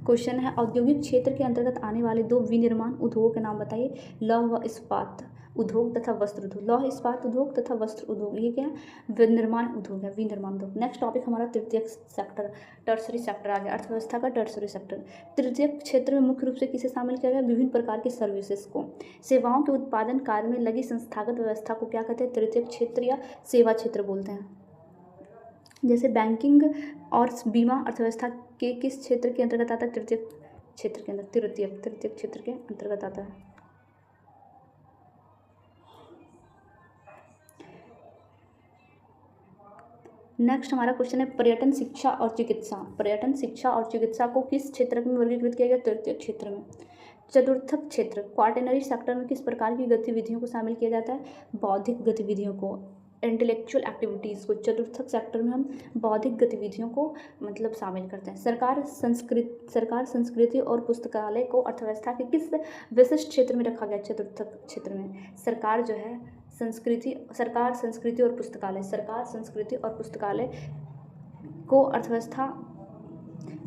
क्वेश्चन है, औद्योगिक क्षेत्र के अंतर्गत आने वाले दो विनिर्माण उद्योगों के नाम बताइए। लौह व इस्पात उद्योग तथा वस्त्र उद्योग। लौह इस्पात उद्योग तथा वस्त्र उद्योग, ये क्या है? विनिर्माण उद्योग है, विनिर्माण उद्योग। नेक्स्ट टॉपिक हमारा तृतीयक सेक्टर, टर्सरी सेक्टर आ गया, अर्थव्यवस्था का टर्सरी सेक्टर। तृतीयक क्षेत्र में मुख्य रूप से किसे शामिल किया गया? विभिन्न प्रकार की सर्विसेज को, सेवाओं के उत्पादन कार्य में लगी संस्थागत व्यवस्था को क्या कहते हैं? तृतीयक क्षेत्र या सेवा क्षेत्र बोलते हैं। जैसे बैंकिंग और बीमा अर्थव्यवस्था के किस क्षेत्र के अंतर्गत आता है? तृतीयक क्षेत्र के अंदर, तृतीयक क्षेत्र के अंतर्गत आता है। नेक्स्ट हमारा क्वेश्चन है, पर्यटन शिक्षा और चिकित्सा। पर्यटन शिक्षा और चिकित्सा को किस क्षेत्र में वर्गीकृत किया गया? तृतीयक क्षेत्र में। चतुर्थक क्षेत्र, क्वार्टरनरी सेक्टर में किस प्रकार की गतिविधियों को शामिल किया जाता है? बौद्धिक गतिविधियों को, इंटेलेक्चुअल एक्टिविटीज़ को। चतुर्थक सेक्टर में हम बौद्धिक गतिविधियों को मतलब शामिल करते हैं। सरकार संस्कृति और पुस्तकालय को अर्थव्यवस्था के किस विशिष्ट क्षेत्र में रखा गया? चतुर्थक क्षेत्र में। सरकार संस्कृति और पुस्तकालय को अर्थव्यवस्था,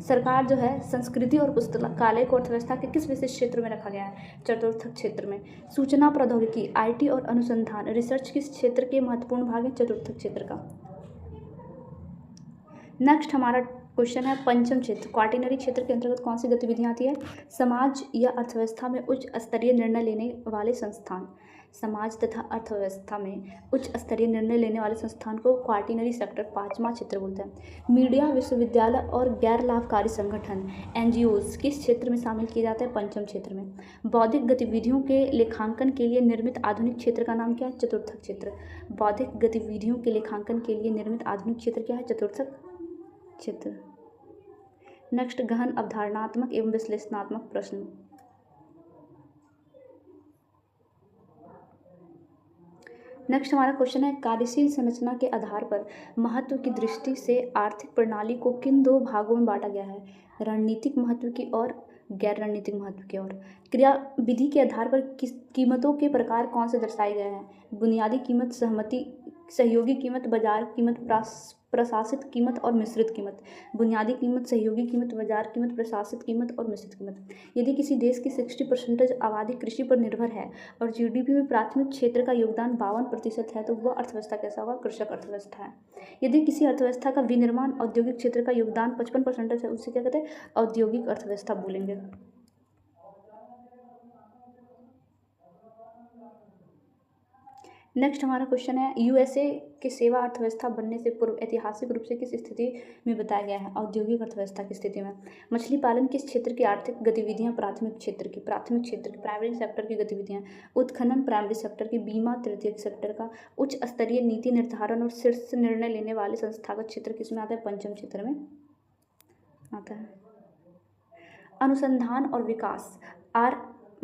सरकार जो है संस्कृति और पुस्तकालय को अर्थव्यवस्था के किस विशेष क्षेत्र में रखा गया है? चतुर्थक क्षेत्र में। सूचना प्रौद्योगिकी, आईटी और अनुसंधान, रिसर्च किस क्षेत्र के महत्वपूर्ण भाग है? चतुर्थक क्षेत्र का। नेक्स्ट हमारा क्वेश्चन है, पंचम क्षेत्र, क्वार्टरनरी क्षेत्र के अंतर्गत कौन सी गतिविधियां आती है? समाज या अर्थव्यवस्था में उच्च स्तरीय निर्णय लेने वाले संस्थान। समाज तथा अर्थव्यवस्था में उच्च स्तरीय निर्णय लेने वाले संस्थान को क्वार्टरनरी सेक्टर, पांचवा क्षेत्र बोलते हैं। मीडिया, विश्वविद्यालय और गैर लाभकारी संगठन एनजीओज किस क्षेत्र में शामिल किए जाते हैं? पंचम क्षेत्र में। बौद्धिक गतिविधियों के लेखांकन के लिए निर्मित आधुनिक क्षेत्र का नाम क्या है? चतुर्थक क्षेत्र। बौद्धिक गतिविधियों के लेखांकन के लिए निर्मित आधुनिक क्षेत्र क्या है? चतुर्थक क्षेत्र। नेक्स्ट, गहन अवधारणात्मक एवं विश्लेषणात्मक प्रश्न। नेक्स्ट हमारा क्वेश्चन है, कार्यशील संरचना के आधार पर महत्व की दृष्टि से आर्थिक प्रणाली को किन दो भागों में बांटा गया है? रणनीतिक महत्व की और गैर रणनीतिक महत्व की ओर। क्रिया विधि के आधार पर किस कीमतों के प्रकार कौन से दर्शाए गए हैं? बुनियादी कीमत, सहयोगी कीमत, बाजार कीमत, प्रशासित कीमत और मिश्रित कीमत। बुनियादी कीमत, सहयोगी कीमत, बाजार कीमत, प्रशासित कीमत और मिश्रित कीमत। यदि किसी देश की 60% आबादी कृषि पर निर्भर है और जीडीपी में प्राथमिक क्षेत्र का योगदान 52% है तो वह अर्थव्यवस्था कैसा होगा? कृषक अर्थव्यवस्था है। यदि किसी अर्थव्यवस्था का विनिर्माण औद्योगिक क्षेत्र का योगदान 55% है, उससे क्या कहते हैं? औद्योगिक अर्थव्यवस्था बोलेंगे। नेक्स्ट हमारा क्वेश्चन है, यूएसए के सेवा अर्थव्यवस्था बनने से पूर्व ऐतिहासिक रूप से किस स्थिति में बताया गया है? औद्योगिक अर्थव्यवस्था की स्थिति में। मछली पालन किस क्षेत्र की आर्थिक गतिविधियां? प्राथमिक क्षेत्र की, प्राइमरी सेक्टर की गतिविधियां। उत्खनन प्राइमरी सेक्टर की, बीमा तृतीयक सेक्टर का। उच्च स्तरीय नीति निर्धारण और शीर्ष निर्णय लेने वाले संस्थागत क्षेत्र किसमें आता है? पंचम क्षेत्र में आता है। अनुसंधान और विकास,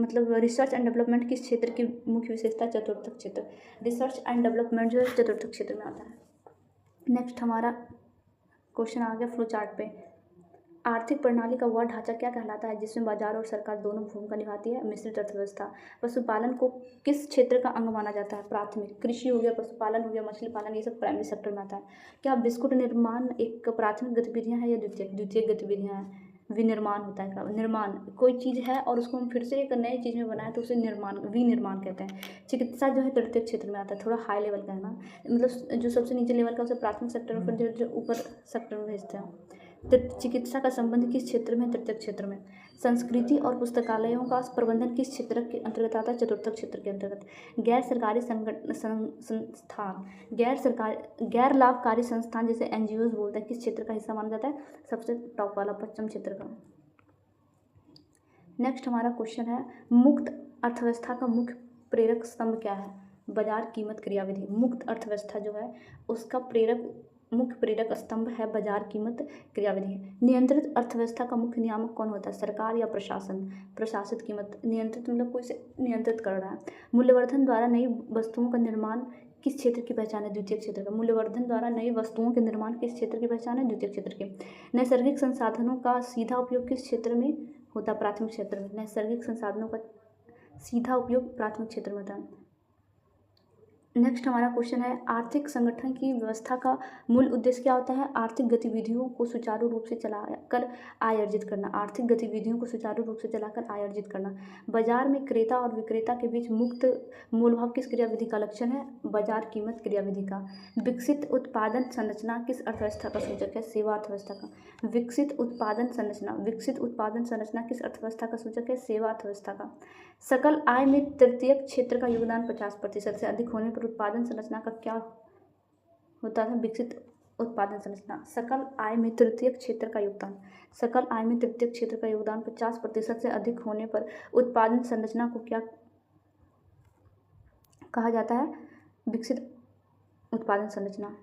मतलब रिसर्च एंड डेवलपमेंट किस क्षेत्र की मुख्य विशेषता? चतुर्थक क्षेत्र। रिसर्च एंड डेवलपमेंट जो है चतुर्थक क्षेत्र में आता है। नेक्स्ट हमारा क्वेश्चन आ गया फ्लो चार्ट पे। आर्थिक प्रणाली का वह ढांचा क्या कहलाता है जिसमें बाजार और सरकार दोनों भूमिका निभाती है? मिश्रित अर्थव्यवस्था। पशुपालन को किस क्षेत्र का अंग माना जाता है? प्राथमिक। कृषि हो गया, पशुपालन हो गया, मछली पालन, ये सब प्राइमरी सेक्टर में आता है। क्या बिस्कुट निर्माण एक प्राथमिक गतिविधियाँ हैं या द्वितीयक गतिविधियाँ हैं? विनिर्माण होता है। निर्माण, कोई चीज़ है और उसको हम फिर से एक नई चीज़ में बनाएं तो उसे विनिर्माण कहते हैं। चिकित्सा जो है तृतीयक क्षेत्र में आता है, थोड़ा हाई लेवल का है ना, मतलब जो सबसे नीचे लेवल का उसे प्राथमिक सेक्टर में, फिर जो ऊपर सेक्टर में भेजते हैं। चिकित्सा का संबंध किस क्षेत्र में? तृतीयक क्षेत्र में। संस्कृति और पुस्तकालयों का प्रबंधन किस क्षेत्र के अंतर्गत आता है? चतुर्थक क्षेत्र के अंतर्गत। गैर सरकारी संस्थान, गैर लाभकारी संस्थान जैसे एनजीओज बोलते हैं, किस क्षेत्र का हिस्सा माना जाता है? सबसे टॉप वाला, पश्चिम क्षेत्र का। नेक्स्ट हमारा क्वेश्चन है, मुक्त अर्थव्यवस्था का मुख्य प्रेरक स्तंभ क्या है? बाजार कीमत क्रियाविधि। मुक्त अर्थव्यवस्था जो है उसका मुख्य प्रेरक स्तंभ है बाजार कीमत क्रियाविधि। नियंत्रित अर्थव्यवस्था का मुख्य नियामक कौन होता है? सरकार या प्रशासन? प्रशासित कीमत। नियंत्रित मतलब कोई से नियंत्रित कर रहा है। मूल्यवर्धन द्वारा नई वस्तुओं का निर्माण किस क्षेत्र की पहचान है? द्वितीयक क्षेत्र का। मूल्यवर्धन द्वारा नई वस्तुओं के निर्माण किस क्षेत्र की पहचान है? द्वितीयक क्षेत्र की। नैसर्गिक संसाधनों का सीधा उपयोग किस क्षेत्र में होता है? प्राथमिक क्षेत्र में। नैसर्गिक संसाधनों का सीधा उपयोग प्राथमिक क्षेत्र में होता है। नेक्स्ट हमारा क्वेश्चन है, आर्थिक संगठन की व्यवस्था का मूल उद्देश्य क्या होता है? आर्थिक गतिविधियों को सुचारू रूप से चलाकर आय अर्जित करना। आर्थिक गतिविधियों को सुचारू रूप से चलाकर आय अर्जित करना। बाजार में क्रेता और विक्रेता के बीच मुक्त मोलभाव किस क्रियाविधि का लक्षण है? बाजार कीमत क्रियाविधि का। विकसित उत्पादन संरचना किस अर्थव्यवस्था का सूचक है? सेवा अर्थव्यवस्था का। विकसित उत्पादन संरचना किस अर्थव्यवस्था का सूचक है? सेवा अर्थव्यवस्था का। सकल आय में तृतीयक क्षेत्र का योगदान 50% से अधिक होने पर उत्पादन संरचना का क्या होता है? विकसित उत्पादन संरचना। सकल आय में तृतीयक क्षेत्र का योगदान 50% से अधिक होने पर उत्पादन संरचना को क्या कहा जाता है? विकसित उत्पादन संरचना।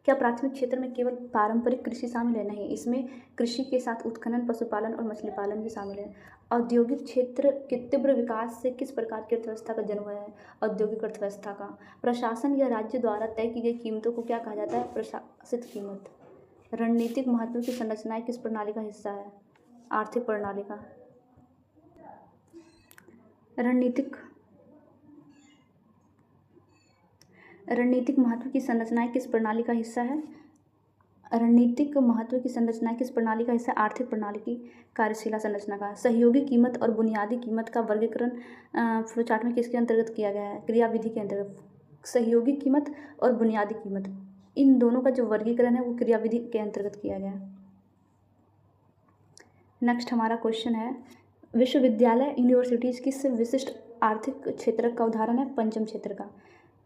क्या प्राथमिक क्षेत्र में केवल पारंपरिक कृषि शामिल है? नहीं, इसमें कृषि के साथ उत्खनन, पशुपालन और मछली पालन भी शामिल है। औद्योगिक क्षेत्र के तीव्र विकास से किस प्रकार की अर्थव्यवस्था का जन्म हुआ है? औद्योगिक अर्थव्यवस्था का। प्रशासन या राज्य द्वारा तय की गई कीमतों को क्या कहा जाता है? प्रशासित कीमत। रणनीतिक महत्व की संरचनाएं किस प्रणाली का हिस्सा है? आर्थिक प्रणाली का। रणनीतिक महत्व की संरचनाएं किस प्रणाली का हिस्सा है? रणनीतिक महत्व की संरचनाएं किस प्रणाली का हिस्सा? आर्थिक प्रणाली की कार्यशीला संरचना का। सहयोगी कीमत और बुनियादी कीमत का वर्गीकरण फ्लोचार्ट में किसके अंतर्गत किया गया है? क्रियाविधि के अंतर्गत। सहयोगी कीमत और बुनियादी कीमत, इन दोनों का जो वर्गीकरण है वो क्रियाविधि के अंतर्गत किया गया है। नेक्स्ट हमारा क्वेश्चन है, विश्वविद्यालय यूनिवर्सिटीज किस विशिष्ट आर्थिक क्षेत्र का उदाहरण है? पंचम क्षेत्र का।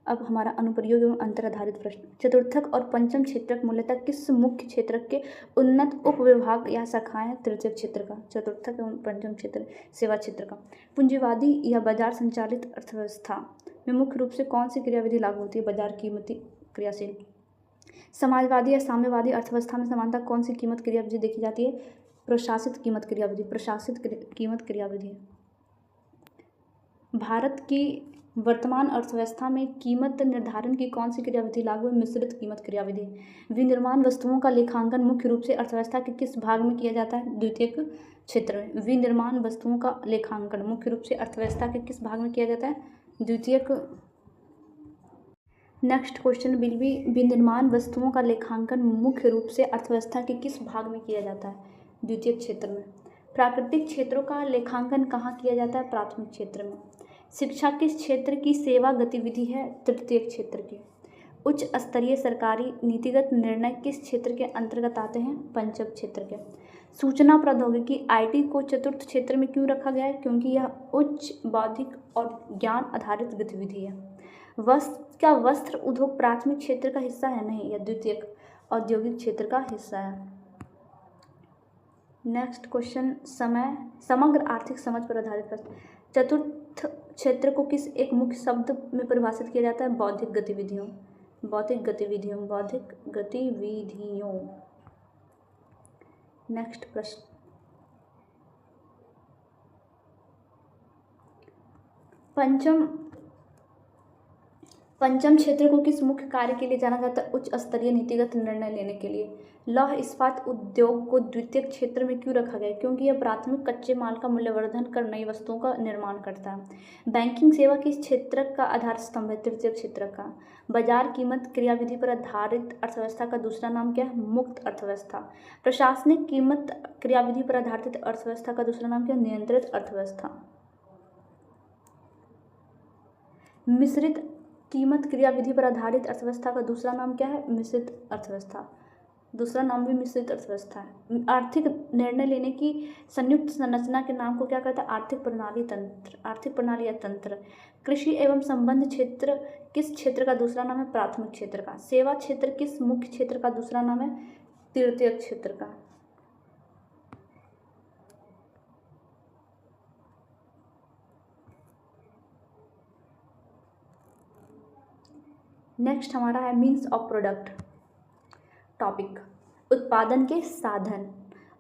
अब हमारा अनुप्रयोग एवं अंतर आधारित प्रश्न। चतुर्थक और पंचम क्षेत्रक मूलतः किस मुख्य क्षेत्रक के उन्नत उपविभाग या शाखाएं? तृतीय क्षेत्र का। चतुर्थक एवं पंचम क्षेत्र सेवा क्षेत्र का। पूंजीवादी या बाजार संचालित अर्थव्यवस्था में मुख्य रूप से कौन सी क्रियाविधि लागू होती है? बाजार कीमती क्रियाशील। समाजवादी या साम्यवादी अर्थव्यवस्था में समानता कौन सी कीमत क्रियाविधि देखी जाती है? प्रशासित कीमत क्रियाविधि। प्रशासित कीमत क्रियाविधि। भारत की वर्तमान अर्थव्यवस्था में कीमत निर्धारण की कौन सी क्रियाविधि लागू है? मिश्रित कीमत क्रियाविधि। विनिर्माण वस्तुओं का लेखांकन मुख्य रूप से अर्थव्यवस्था के किस भाग में किया जाता है? द्वितीयक क्षेत्र में। विनिर्माण वस्तुओं का लेखांकन मुख्य रूप से अर्थव्यवस्था के किस भाग में किया जाता है? द्वितीयक। नेक्स्ट क्वेश्चन विल बी, विनिर्माण वस्तुओं का लेखांकन मुख्य रूप से अर्थव्यवस्था के किस भाग में किया जाता है? द्वितीयक क्षेत्र में। प्राकृतिक क्षेत्रों का लेखांकन कहाँ किया जाता है? प्राथमिक क्षेत्र में। शिक्षा किस क्षेत्र की सेवा गतिविधि है? तृतीय क्षेत्र की। उच्च स्तरीय सरकारी नीतिगत निर्णय किस क्षेत्र के अंतर्गत आते हैं? पंचम क्षेत्र के। सूचना प्रौद्योगिकी आईटी को चतुर्थ क्षेत्र में क्यों रखा गया है? क्योंकि यह उच्च बौद्धिक और ज्ञान आधारित गतिविधि है। क्या वस्त्र उद्योग प्राथमिक क्षेत्र का हिस्सा है? नहीं, यह द्वितीयक औद्योगिक क्षेत्र का हिस्सा है। नेक्स्ट क्वेश्चन, समग्र आर्थिक समझ पर आधारित प्रश्न। चतुर्थ क्षेत्र को किस एक मुख्य शब्द में परिभाषित किया जाता है? बौद्धिक गतिविधियों। नेक्स्ट प्रश्न, पंचम क्षेत्र को किस मुख्य कार्य के लिए जाना जाता है? उच्च स्तरीय नीतिगत निर्णय लेने के लिए। लौह इस्पात उद्योग को द्वितीय क्षेत्र में क्यों रखा गया? क्योंकि यह प्राथमिक कच्चे माल का मूल्यवर्धन कर नई वस्तुओं का निर्माण करता है। बैंकिंग सेवा किस क्षेत्र का आधार स्तंभ है? तृतीय क्षेत्र का। बाजार कीमत क्रियाविधि पर आधारित अर्थव्यवस्था का दूसरा नाम क्या है? मुक्त अर्थव्यवस्था। प्रशासनिक कीमत क्रियाविधि पर आधारित अर्थव्यवस्था का दूसरा नाम क्या है? नियंत्रित अर्थव्यवस्था। मिश्रित कीमत क्रियाविधि पर आधारित अर्थव्यवस्था का दूसरा नाम क्या है? मिश्रित अर्थव्यवस्था। दूसरा नाम भी मिश्रित अर्थव्यवस्था है। आर्थिक निर्णय लेने की संयुक्त संरचना के नाम को क्या कहता है? आर्थिक प्रणाली या तंत्र। कृषि एवं संबंध क्षेत्र किस क्षेत्र का दूसरा नाम है? प्राथमिक क्षेत्र का। सेवा क्षेत्र किस मुख्य क्षेत्र का दूसरा नाम है? तृतीय क्षेत्र का। नेक्स्ट हमारा है मीन्स ऑफ प्रोडक्ट टॉपिक। उत्पादन के साधन।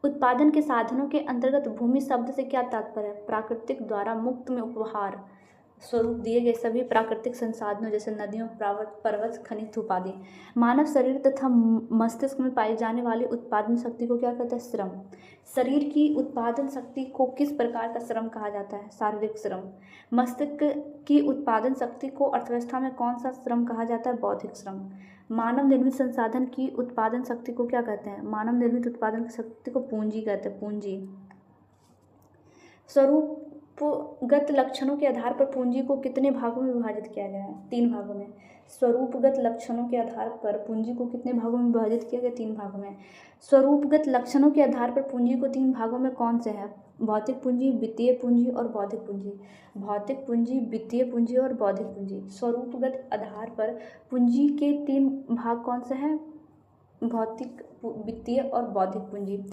उत्पादन के साधनों के अंतर्गत भूमि शब्द से क्या तात्पर्य है? प्राकृतिक द्वारा मुक्त में उपहार। स्वरूप दिए गए सभी प्राकृतिक संसाधनों जैसे नदियों, पर्वत, खनिज, धूप आदि। मानव शरीर तथा मस्तिष्क में पाई जाने वाली उत्पादन शक्ति को क्या कहते हैं? श्रम। शरीर की उत्पादन शक्ति को किस प्रकार का श्रम कहा जाता है? शारीरिक श्रम। मस्तिष्क की उत्पादन शक्ति को अर्थव्यवस्था में कौन सा श्रम कहा जाता है? बौद्धिक श्रम। मानव निर्मित संसाधन की उत्पादन शक्ति को क्या कहते हैं? मानव निर्मित उत्पादन शक्ति को पूंजी कहते हैं, पूंजी। स्वरूपगत लक्षणों के आधार पर पूंजी को कितने भागों में विभाजित किया गया है? 3 भागों में। स्वरूपगत लक्षणों के आधार पर पूंजी को कितने भागों में विभाजित किया गया? 3 भागों में। स्वरूपगत लक्षणों के आधार पर पूंजी को 3 भागों में कौन से हैं? भौतिक पूंजी, वित्तीय पूंजी और बौद्धिक पूंजी। भौतिक पूंजी, वित्तीय पूंजी और बौद्धिक पूंजी। स्वरूपगत आधार पर पूंजी के 3 भाग कौन से हैं? भौतिक, वित्तीय और बौद्धिक पूंजी।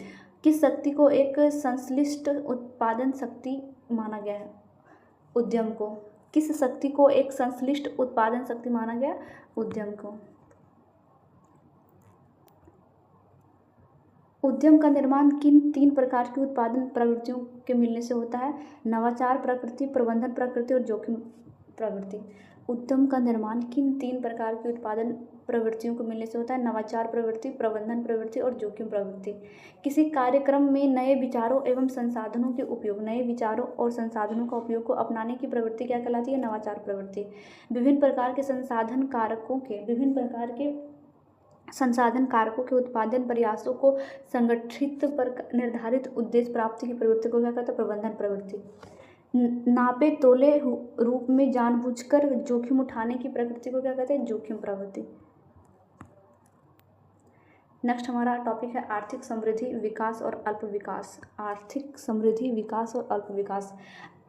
किस शक्ति को एक संश्लिष्ट उत्पादन शक्ति माना गया है? उद्यम को। किस शक्ति को एक संश्लिष्ट उत्पादन शक्ति माना गया? उद्यम को। उद्यम का निर्माण किन 3 प्रकार की उत्पादन प्रवृत्तियों के मिलने से होता है? नवाचार प्रवृत्ति, प्रबंधन प्रवृत्ति और जोखिम प्रवृत्ति। उद्यम का निर्माण किन 3 प्रकार की उत्पादन प्रवृत्तियों को मिलने से होता है? नवाचार प्रवृत्ति, प्रबंधन प्रवृत्ति और जोखिम प्रवृत्ति। किसी कार्यक्रम में नए विचारों एवं संसाधनों के उपयोग, नए विचारों और संसाधनों का उपयोग को अपनाने की प्रवृत्ति क्या कहलाती है? नवाचार प्रवृत्ति। विभिन्न प्रकार के संसाधन कारकों के उत्पादन प्रयासों को संगठित पर निर्धारित उद्देश्य प्राप्ति की प्रवृत्ति को क्या कहते हैं? प्रबंधन प्रवृत्ति। नापे तोले रूप में जानबूझकर जोखिम उठाने की प्रकृति को क्या कहते हैं? जोखिम प्रवृत्ति। नेक्स्ट हमारा टॉपिक है आर्थिक समृद्धि, विकास और अल्प विकास। आर्थिक समृद्धि, विकास और अल्प विकास।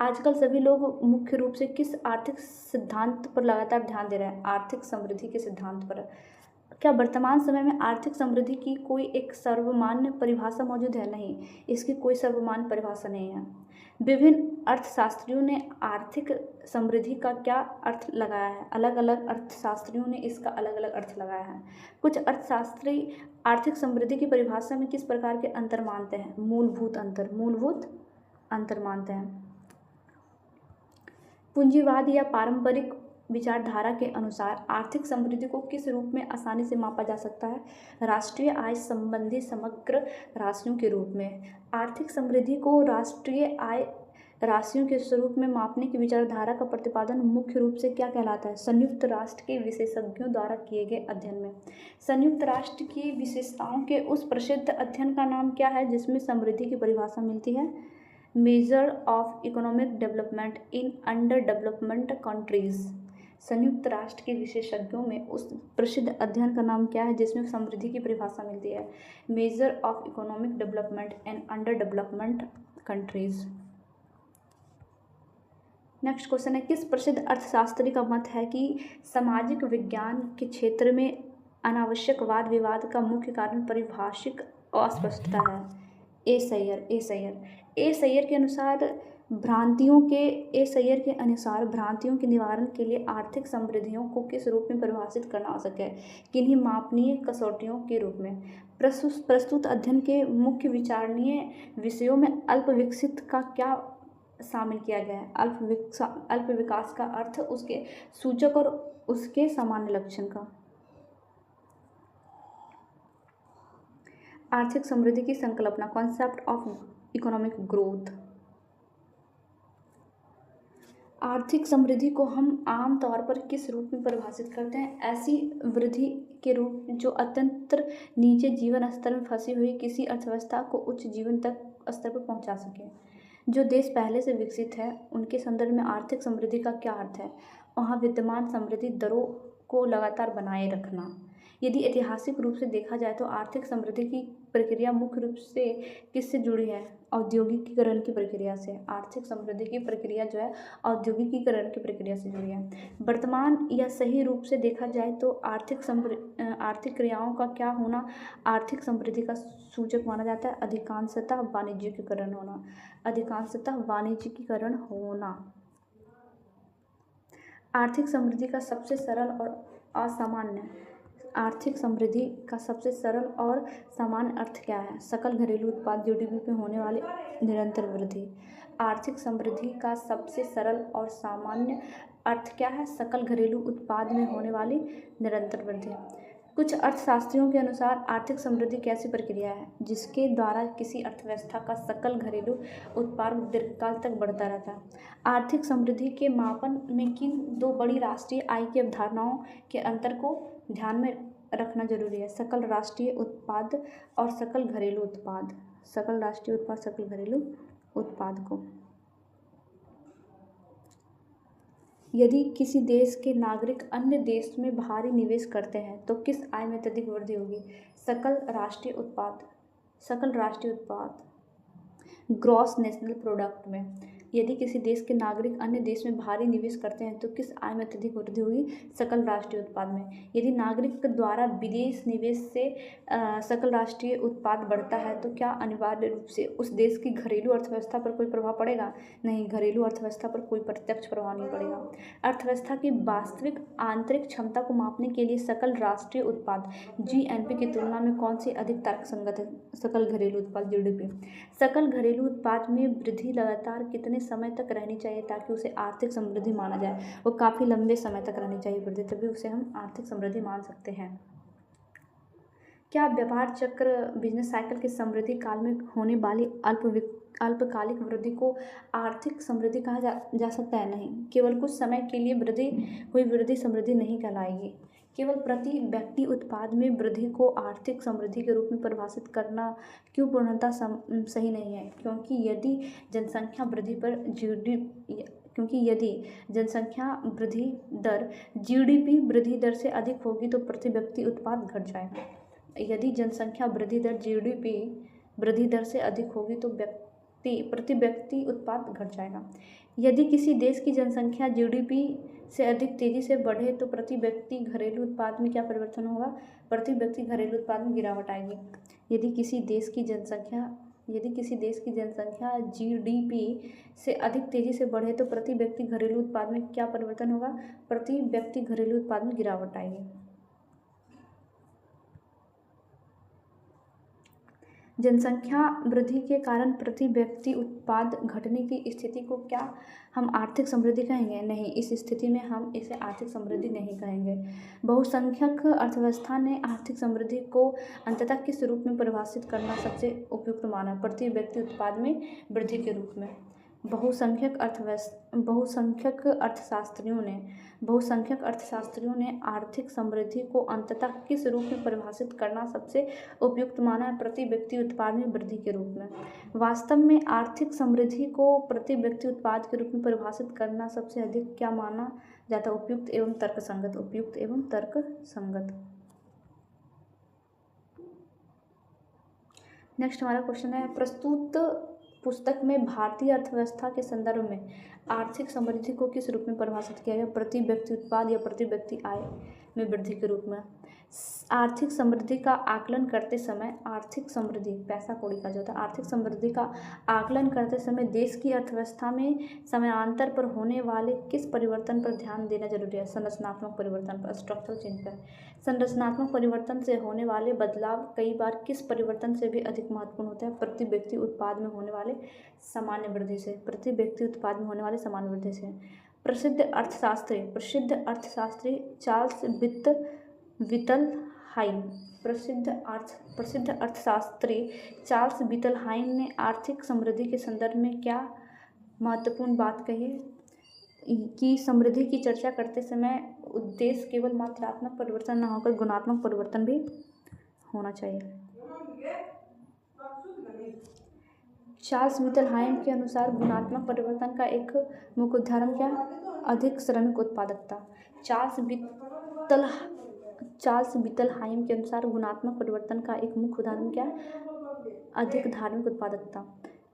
आजकल सभी लोग मुख्य रूप से किस आर्थिक सिद्धांत पर लगातार ध्यान दे रहे हैं? आर्थिक समृद्धि के सिद्धांत पर। क्या वर्तमान समय में आर्थिक समृद्धि की कोई एक सर्वमान्य परिभाषा मौजूद है? नहीं, इसकी कोई सर्वमान्य परिभाषा नहीं है। विभिन्न अर्थशास्त्रियों ने आर्थिक समृद्धि का क्या अर्थ लगाया है? अलग अलग अर्थशास्त्रियों ने इसका अलग अलग अर्थ लगाया है। कुछ अर्थशास्त्री आर्थिक समृद्धि की परिभाषा में किस प्रकार के अंतर मानते हैं? मूलभूत अंतर मानते हैं। पूंजीवाद या पारंपरिक विचारधारा के अनुसार आर्थिक समृद्धि को किस रूप में आसानी से मापा जा सकता है? राष्ट्रीय आय संबंधी समग्र राशियों के रूप में। आर्थिक समृद्धि को राष्ट्रीय आय राशियों के स्वरूप में मापने की विचारधारा का प्रतिपादन मुख्य रूप से क्या कहलाता है? संयुक्त राष्ट्र के विशेषज्ञों द्वारा किए गए अध्ययन में। संयुक्त राष्ट्र की विशेषताओं के उस प्रसिद्ध अध्ययन का नाम क्या है जिसमें समृद्धि की परिभाषा मिलती है? Measure of economic development in under development countries. संयुक्त राष्ट्र के विशेषज्ञों में उस प्रसिद्ध अध्ययन का नाम क्या है जिसमें समृद्धि की परिभाषा मिलती है? Measure of economic development in under development countries. Next question है, किस प्रसिद्ध अर्थशास्त्री का मत है कि सामाजिक विज्ञान के क्षेत्र में अनावश्यक वाद विवाद का मुख्य कारण पारिभाषिक अस्पष्टता है? ए सैयर के अनुसार भ्रांतियों के निवारण के लिए आर्थिक समृद्धियों को किस रूप में परिभाषित करना आवश्यक है? किन्हीं मापनीय कसौटियों के रूप में। प्रस्तुत अध्ययन के मुख्य विचारणीय विषयों में अल्प विकसित का क्या शामिल किया गया है? अल्प विकास का अर्थ, उसके सूचक और उसके सामान्य लक्षण का। आर्थिक समृद्धि की संकल्पना, कॉन्सेप्ट ऑफ इकोनॉमिक ग्रोथ। आर्थिक समृद्धि को हम आम तौर पर किस रूप में परिभाषित करते हैं? ऐसी वृद्धि के रूप जो अत्यंत नीचे जीवन स्तर में फंसी हुई किसी अर्थव्यवस्था को उच्च जीवन तक स्तर पर पहुंचा सके। जो देश पहले से विकसित है उनके संदर्भ में आर्थिक समृद्धि का क्या अर्थ है? वहाँ विद्यमान समृद्धि दरों को लगातार बनाए रखना। यदि ऐतिहासिक रूप से देखा जाए तो आर्थिक समृद्धि की प्रक्रिया मुख्य रूप से किससे जुड़ी है? औद्योगिकीकरण की प्रक्रिया से। आर्थिक समृद्धि की प्रक्रिया जो है औद्योगिकीकरण की प्रक्रिया से जुड़ी है। वर्तमान या सही रूप से देखा जाए तो आर्थिक क्रियाओं का क्या होना आर्थिक समृद्धि का सूचक माना जाता है? अधिकांशतः वाणिज्यिकीकरण होना। आर्थिक समृद्धि का सबसे सरल और असामान्य आर्थिक समृद्धि का सबसे सरल और सामान्य अर्थ क्या है? सकल घरेलू उत्पाद जीडीपी में होने वाली निरंतर वृद्धि। आर्थिक समृद्धि का सबसे सरल और सामान्य अर्थ क्या है? सकल घरेलू उत्पाद में होने वाली निरंतर वृद्धि। कुछ अर्थशास्त्रियों के अनुसार आर्थिक समृद्धि एक ऐसी प्रक्रिया है जिसके द्वारा किसी अर्थव्यवस्था का सकल घरेलू उत्पाद दीर्घकाल तक बढ़ता रहता है। आर्थिक समृद्धि के मापन में किन दो बड़ी राष्ट्रीय आय की अवधारणाओं के अंतर को ध्यान में रखना जरूरी है? सकल राष्ट्रीय उत्पाद और सकल घरेलू उत्पाद। सकल राष्ट्रीय उत्पाद, सकल घरेलू उत्पाद को यदि किसी देश के नागरिक अन्य देश में भारी निवेश करते हैं तो किस आय में अत्यधिक वृद्धि होगी? सकल राष्ट्रीय उत्पाद, सकल राष्ट्रीय उत्पाद, ग्रॉस नेशनल प्रोडक्ट में। यदि किसी देश के नागरिक अन्य देश में भारी निवेश करते हैं तो किस आय में अत्यधिक वृद्धि होगी? सकल राष्ट्रीय उत्पाद में। यदि नागरिक द्वारा विदेश निवेश से सकल राष्ट्रीय उत्पाद बढ़ता है तो क्या अनिवार्य रूप से उस देश की घरेलू अर्थव्यवस्था पर कोई प्रभाव पड़ेगा? नहीं, घरेलू अर्थव्यवस्था पर कोई प्रत्यक्ष प्रभाव नहीं पड़ेगा। अर्थव्यवस्था की वास्तविक आंतरिक क्षमता को मापने के लिए सकल राष्ट्रीय उत्पाद जीएनपी की तुलना में कौन सी अधिक तर्कसंगत है? सकल घरेलू उत्पाद जीडीपी। सकल घरेलू उत्पाद में वृद्धि लगातार कितने समय तक रहनी चाहिए ताकि उसे आर्थिक समृद्धि माना जाए? वो काफ़ी लंबे समय तक रहनी चाहिए वृद्धि, तभी उसे हम आर्थिक समृद्धि मान सकते हैं। क्या व्यापार चक्र बिजनेस साइकिल की समृद्धि काल में होने वाली अल्पकालिक वृद्धि को आर्थिक समृद्धि कहा जा सकता है? नहीं, केवल कुछ समय के लिए हुई वृद्धि समृद्धि नहीं कहलाएगी। केवल प्रति व्यक्ति उत्पाद में वृद्धि को आर्थिक समृद्धि के रूप में परिभाषित करना क्यों पूर्णतः सही नहीं है? क्योंकि यदि जनसंख्या वृद्धि दर जीडीपी वृद्धि दर से अधिक होगी तो प्रति व्यक्ति उत्पाद घट जाएगा। यदि जनसंख्या वृद्धि दर जीडीपी वृद्धि दर से अधिक होगी तो प्रति व्यक्ति उत्पाद घट जाएगा। यदि किसी देश की जनसंख्या जीडीपी से अधिक तेजी से बढ़े तो प्रति व्यक्ति घरेलू उत्पाद में क्या परिवर्तन होगा? प्रति व्यक्ति घरेलू उत्पाद में गिरावट आएगी। यदि किसी देश की जनसंख्या जीडीपी से अधिक तेजी से बढ़े तो प्रति व्यक्ति घरेलू उत्पाद में क्या परिवर्तन होगा? प्रति व्यक्ति घरेलू उत्पाद में गिरावट आएगी। जनसंख्या वृद्धि के कारण प्रति व्यक्ति उत्पाद घटने की स्थिति को क्या हम आर्थिक समृद्धि कहेंगे? नहीं, इस स्थिति में हम इसे आर्थिक समृद्धि नहीं कहेंगे। बहुसंख्यक अर्थव्यवस्था ने आर्थिक समृद्धि को अंततः किस रूप में परिभाषित करना सबसे उपयुक्त माना? प्रति व्यक्ति उत्पाद में वृद्धि के रूप में। बहुसंख्यक अर्थशास्त्रियों ने आर्थिक समृद्धि को अंततः किस रूप में परिभाषित करना सबसे उपयुक्त माना है? प्रति व्यक्ति उत्पाद में वृद्धि के रूप में। वास्तव में आर्थिक समृद्धि को प्रति व्यक्ति उत्पाद के रूप में परिभाषित करना सबसे अधिक क्या माना जाता है? उपयुक्त एवं तर्कसंगत। नेक्स्ट हमारा क्वेश्चन है, प्रस्तुत पुस्तक में भारतीय अर्थव्यवस्था के संदर्भ में आर्थिक समृद्धि को किस रूप में परिभाषित किया गया? प्रति व्यक्ति उत्पाद या प्रति व्यक्ति आय में वृद्धि के रूप में। आर्थिक समृद्धि का आकलन करते समय पैसा कौड़ी का जो होता है, आर्थिक समृद्धि का आकलन करते समय देश की अर्थव्यवस्था में समयांतर पर होने वाले किस परिवर्तन पर ध्यान देना जरूरी है? संरचनात्मक परिवर्तन पर, स्ट्रक्चरल चेंज पर। संरचनात्मक परिवर्तन से होने वाले बदलाव कई बार किस परिवर्तन से भी अधिक महत्वपूर्ण होते हैं? प्रति व्यक्ति उत्पाद में होने वाले सामान्य वृद्धि से। प्रसिद्ध अर्थशास्त्री चार्ल्स वित्तलहाइम ने आर्थिक समृद्धि के संदर्भ में क्या महत्वपूर्ण बात कही है? कि समृद्धि की चर्चा करते समय उद्देश्य केवल मात्रात्मक परिवर्तन न होकर गुणात्मक परिवर्तन भी होना चाहिए। चार्ल्स वित्तलहाइम के अनुसार गुणात्मक परिवर्तन का एक मुख्य उदाहरण क्या है? अधिक श्रमिक उत्पादकता। चार्ल्स वित्तलहाइम के अनुसार गुणात्मक परिवर्तन का एक मुख्य उदाहरण क्या है? अधिक धार्मिक उत्पादकता।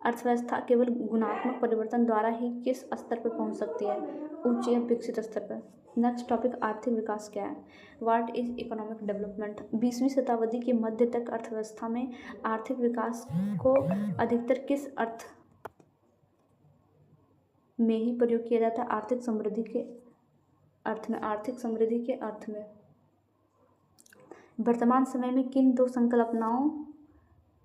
अर्थव्यवस्था केवल गुणात्मक परिवर्तन द्वारा ही किस स्तर पर पहुंच सकती है? उच्च या विकसित स्तर पर। नेक्स्ट टॉपिक, आर्थिक विकास क्या है? What is economic development? 20वीं शताब्दी के मध्य तक अर्थव्यवस्था में आर्थिक विकास को अधिकतर किस अर्थ में ही प्रयोग किया जाता है? आर्थिक समृद्धि के अर्थ में। वर्तमान समय में किन दो संकल्पनाओं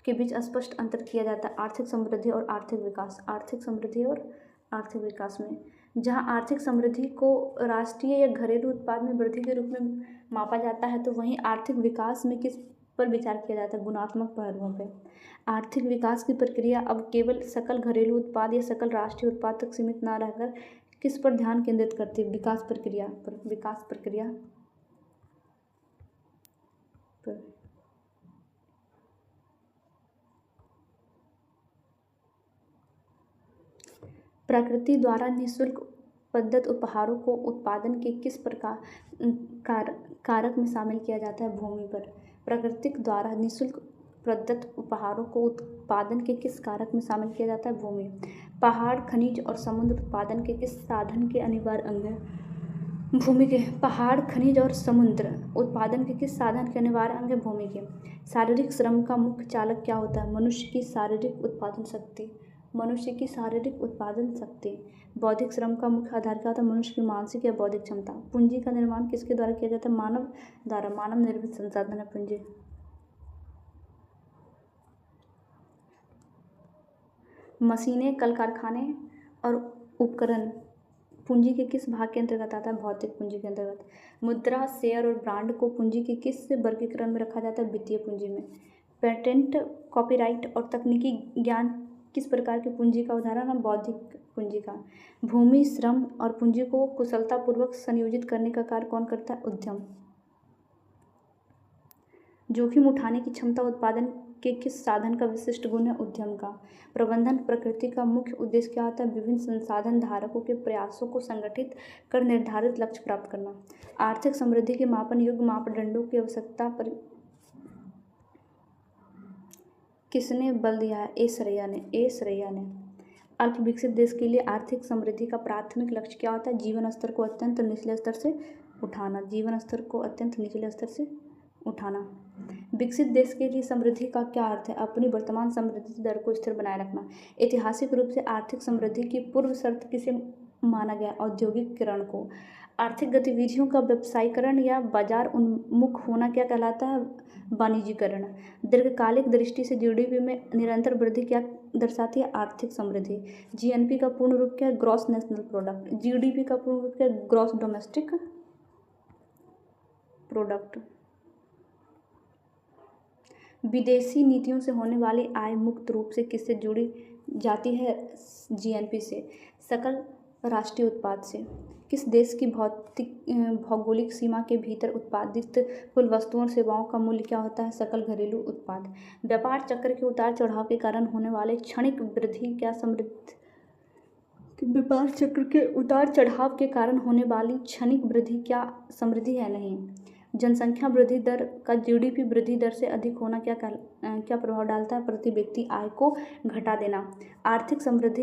के बीच स्पष्ट अंतर किया जाता है? आर्थिक समृद्धि और आर्थिक विकास। आर्थिक समृद्धि और आर्थिक विकास में, जहाँ आर्थिक समृद्धि को राष्ट्रीय या घरेलू उत्पाद में वृद्धि के रूप में मापा जाता है, तो वहीं आर्थिक विकास में किस पर विचार किया जाता है? गुणात्मक पहलुओं पर। आर्थिक विकास की प्रक्रिया अब केवल सकल घरेलू उत्पाद या सकल राष्ट्रीय उत्पाद तक सीमित न रहकर किस पर ध्यान केंद्रित करती है? विकास प्रक्रिया पर। विकास प्रक्रिया पर। प्रकृति द्वारा निःशुल्क प्रदत्त उपहारों को उत्पादन के किस प्रकार कारक में शामिल किया जाता है? भूमि पर। प्रकृति द्वारा निःशुल्क प्रदत्त उपहारों को उत्पादन के किस कारक में शामिल किया जाता है? भूमि। पहाड़, खनिज और समुद्र उत्पादन के किस साधन के अनिवार्य अंग हैं? भूमि के। पहाड़, खनिज और समुद्र उत्पादन के किस साधन के अनिवार्य अंग है? भूमि के। शारीरिक श्रम का मुख्य चालक क्या होता है? मनुष्य की शारीरिक उत्पादन शक्ति। मनुष्य की शारीरिक उत्पादन शक्ति। बौद्धिक श्रम का मुख्य आधार क्या होता है? मनुष्य की मानसिक या बौद्धिक क्षमता। पूंजी का निर्माण किसके द्वारा किया जाता है? मानव द्वारा। मानव निर्मित संसाधन है पूंजी। मशीनें, कल कारखाने और उपकरण पूंजी के किस भाग के अंतर्गत आता है? भौतिक पूंजी के अंतर्गत। मुद्रा, शेयर और ब्रांड को पूंजी के किस वर्गीकरण में रखा जाता है? वित्तीय पूंजी में। पेटेंट, कॉपीराइट और तकनीकी ज्ञान किस प्रकार की पूंजी का उदाहरण है? बौद्धिक पूंजी का। भूमि, श्रम और पूंजी को कुशलतापूर्वक संयोजित करने का कार्य कौन करता है? उद्यम। जोखिम उठाने की क्षमता उत्पादन के किस साधन का विशिष्ट गुण है? उद्यम का। प्रबंधन प्रकृति का मुख्य उद्देश्य क्या होता है? विभिन्न संसाधन धारकों के प्रयासों को संगठित कर निर्धारित लक्ष्य प्राप्त करना। आर्थिक समृद्धि के मापन योग्य मापदंडों की आवश्यकता पर किसने बल दिया है? ए श्रेया ने। अल्प विकसित देश के लिए आर्थिक समृद्धि का प्राथमिक लक्ष्य क्या होता है? जीवन स्तर को अत्यंत निचले स्तर से उठाना। जीवन स्तर को अत्यंत निचले स्तर से उठाना। विकसित देश के लिए समृद्धि का क्या अर्थ है? अपनी वर्तमान समृद्धि दर को स्थिर बनाए रखना। ऐतिहासिक रूप से आर्थिक समृद्धि की पूर्व शर्त किसे माना गया? औद्योगिकीकरण को। आर्थिक गतिविधियों का व्यवसायीकरण या बाजार उन्मुख होना क्या कहलाता है? वाणिज्यीकरण। दीर्घकालिक दृष्टि से जीडीपी में निरंतर वृद्धि क्या दर्शाती है? आर्थिक समृद्धि। जीएनपी का पूर्ण रूप क्या है? Gross national product. जीडीपी का पूर्ण रूप क्या है? Gross domestic product. विदेशी नीतियों से होने वाली आय मुक्त रूप से किससे जुड़ी जाती है? जीएनपी से। सकल राष्ट्रीय उत्पाद से। किस देश की भौगोलिक सीमा के भीतर उत्पादित कुल वस्तुओं और सेवाओं का मूल्य क्या होता है? सकल घरेलू उत्पाद। व्यापार चक्र के उतार चढ़ाव के कारण होने वाले क्षणिक वृद्धि क्या समृद्धि? व्यापार चक्र के उतार चढ़ाव के कारण होने वाली क्षणिक वृद्धि क्या समृद्धि है? नहीं। जनसंख्या वृद्धि दर का जीडीपी वृद्धि दर से अधिक होना क्या प्रभाव डालता है? प्रति व्यक्ति आय को घटा देना। आर्थिक समृद्धि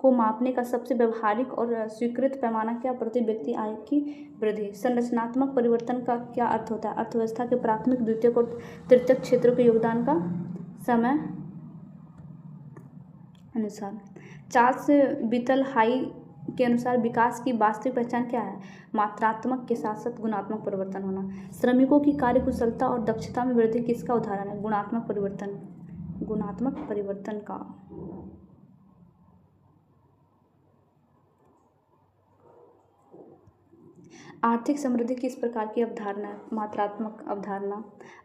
को मापने का सबसे व्यवहारिक और स्वीकृत पैमाना क्या? प्रति व्यक्ति आय की वृद्धि। संरचनात्मक परिवर्तन का क्या अर्थ होता है? अर्थव्यवस्था के प्राथमिक, द्वितीयक और तृतीयक क्षेत्रों के योगदान का समय अनुसार। चार्ल्स विटल हाई के अनुसार विकास की वास्तविक पहचान क्या है? मात्रात्मक के साथ साथ गुणात्मक परिवर्तन होना। श्रमिकों की कार्य कुशलता और दक्षता में वृद्धि किसका उदाहरण है? गुणात्मक परिवर्तन। गुणात्मक परिवर्तन का। आर्थिक समृद्धि किस प्रकार की अवधारणा है? मात्रात्मक अवधारणा।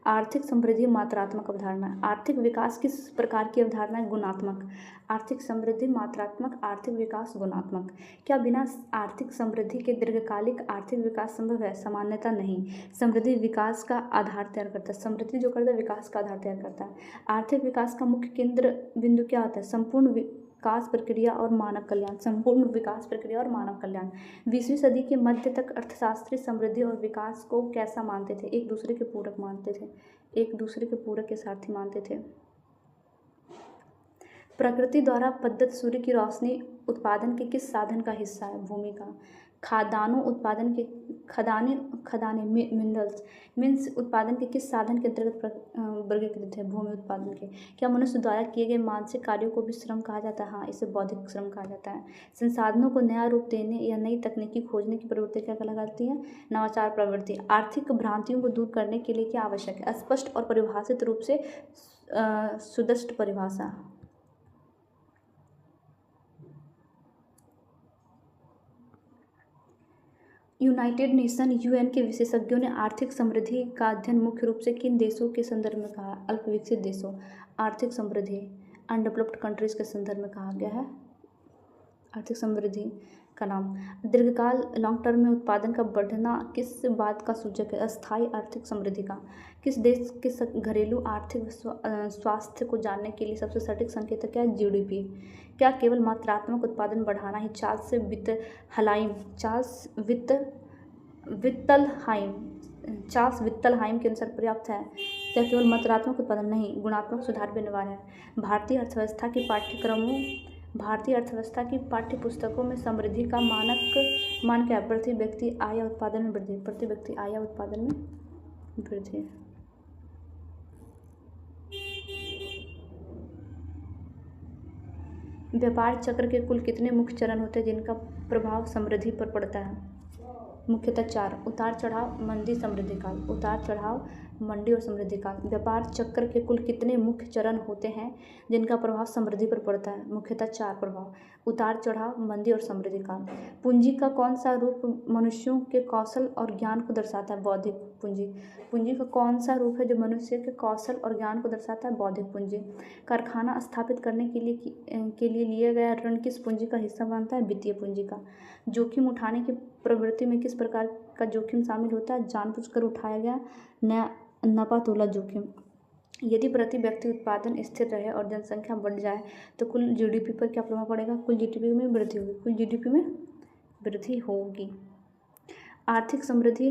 आर्थिक समृद्धि मात्रात्मक अवधारणा। आर्थिक विकास किस प्रकार की अवधारणा है? गुणात्मक। आर्थिक समृद्धि मात्रात्मक, आर्थिक विकास गुणात्मक। क्या बिना आर्थिक समृद्धि के दीर्घकालिक आर्थिक विकास संभव है? सामान्यतः नहीं। समृद्धि विकास का आधार तैयार करता है। समृद्धि जो करता है विकास का आधार तैयार करता है। आर्थिक विकास का मुख्य केंद्र बिंदु क्या होता है? संपूर्ण विकास प्रक्रिया और मानव कल्याण। संपूर्ण विकास प्रक्रिया और मानव कल्याण। 20वीं सदी के मध्य तक अर्थशास्त्री समृद्धि और विकास को कैसा मानते थे? एक दूसरे के पूरक मानते थे। एक दूसरे के पूरक के सारथी मानते थे। प्रकृति द्वारा प्रदत्त सूर्य की रोशनी उत्पादन के किस साधन का हिस्सा है? भूमि का। खादानों उत्पादन के खदाने मिनरल्स मीन्स उत्पादन के किस साधन के अंतर्गत वर्गीकृत है? भूमि उत्पादन के। क्या मनुष्य द्वारा किए गए मानसिक कार्यों को भी श्रम कहा जाता है? हाँ, इसे बौद्धिक श्रम कहा जाता है। संसाधनों को नया रूप देने या नई तकनीकी खोजने की प्रवृत्ति क्या कहलाती है? नवाचार प्रवृत्ति। आर्थिक भ्रांतियों को दूर करने के लिए क्या आवश्यक है? स्पष्ट और परिभाषित रूप से सुदृढ़ परिभाषा। यूनाइटेड नेशन यूएन के विशेषज्ञों ने आर्थिक समृद्धि का अध्ययन मुख्य रूप से किन देशों के संदर्भ में कहा? अल्पविकसित देशों। आर्थिक समृद्धि अनडेवलप्ड कंट्रीज के संदर्भ में कहा गया है आर्थिक समृद्धि का नाम। दीर्घकाल लॉन्ग टर्म में उत्पादन का बढ़ना किस बात का सूचक है? अस्थायी आर्थिक समृद्धि का। किस देश के घरेलू आर्थिक स्वास्थ्य को जानने के लिए सबसे सटीक संकेतक क्या है? जीडीपी। क्या केवल मात्रात्मक उत्पादन बढ़ाना ही चार्ल्स वित्तलहाइम के अनुसार पर्याप्त है? क्या केवल मात्रात्मक उत्पादन नहीं, गुणात्मक सुधार भी अनिवार्य है? भारतीय अर्थव्यवस्था की पाठ्य पुस्तकों में समृद्धि का मान क्या है? प्रति व्यक्ति आय या उत्पादन में वृद्धि। प्रति व्यक्ति आय या उत्पादन में वृद्धि। व्यापार चक्र के कुल कितने मुख्य चरण होते हैं जिनका प्रभाव समृद्धि पर पड़ता है? मुख्यतः 4। उतार चढ़ाव, मंदी, समृद्धि काल। उतार चढ़ाव, मंदी और समृद्धि काल। व्यापार चक्र के कुल कितने मुख्य चरण होते हैं जिनका प्रभाव समृद्धि पर पड़ता है? मुख्यतः 4 प्रभाव, उतार चढ़ाव, मंदी और समृद्धि काल। पूंजी का कौन सा रूप मनुष्यों के कौशल और ज्ञान को दर्शाता है? बौद्धिक पूंजी। पूंजी का कौन सा रूप है जो मनुष्य के कौशल और ज्ञान को दर्शाता है? बौद्धिक पूंजी। कारखाना स्थापित करने के लिए लिया गया ऋण किस पूंजी का हिस्सा बनता है? वित्तीय पूंजी का। जोखिम उठाने की प्रवृत्ति में किस प्रकार का जोखिम शामिल होता है? जानबूझकर उठाया गया नया नपातोला जोखिम। यदि प्रति व्यक्ति उत्पादन स्थिर रहे और जनसंख्या बढ़ जाए तो कुल जीडीपी पर क्या प्रभाव पड़ेगा? कुल जीडीपी में वृद्धि होगी। कुल जीडीपी में वृद्धि होगी। आर्थिक समृद्धि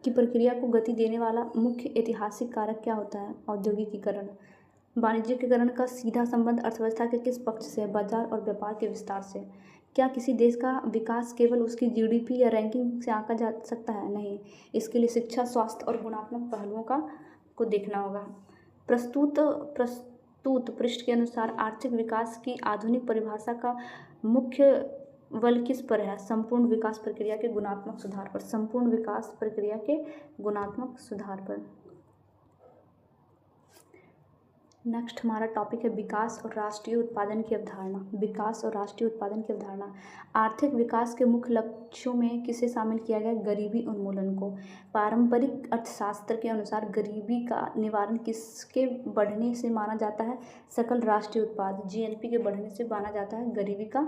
की प्रक्रिया को गति देने वाला मुख्य ऐतिहासिक कारक क्या होता है? औद्योगिकीकरण। वाणिज्यिकरण का सीधा संबंध अर्थव्यवस्था के किस पक्ष से है? बाजार और व्यापार के विस्तार से। क्या किसी देश का विकास केवल उसकी जीडीपी या रैंकिंग से आंका जा सकता है? नहीं, इसके लिए शिक्षा, स्वास्थ्य और गुणात्मक पहलुओं को देखना होगा। प्रस्तुत पृष्ठ के अनुसार आर्थिक विकास की आधुनिक परिभाषा का मुख्य बल किस पर है? संपूर्ण विकास प्रक्रिया के गुणात्मक सुधार पर। संपूर्ण विकास प्रक्रिया के गुणात्मक सुधार पर। नेक्स्ट हमारा टॉपिक है विकास और राष्ट्रीय उत्पादन की अवधारणा। विकास और राष्ट्रीय उत्पादन की अवधारणा। आर्थिक विकास के मुख्य लक्ष्यों में किसे शामिल किया गया? गरीबी उन्मूलन को। पारंपरिक अर्थशास्त्र के अनुसार गरीबी का निवारण किसके बढ़ने से माना जाता है? सकल राष्ट्रीय उत्पाद, जीएनपी के बढ़ने से माना जाता है गरीबी का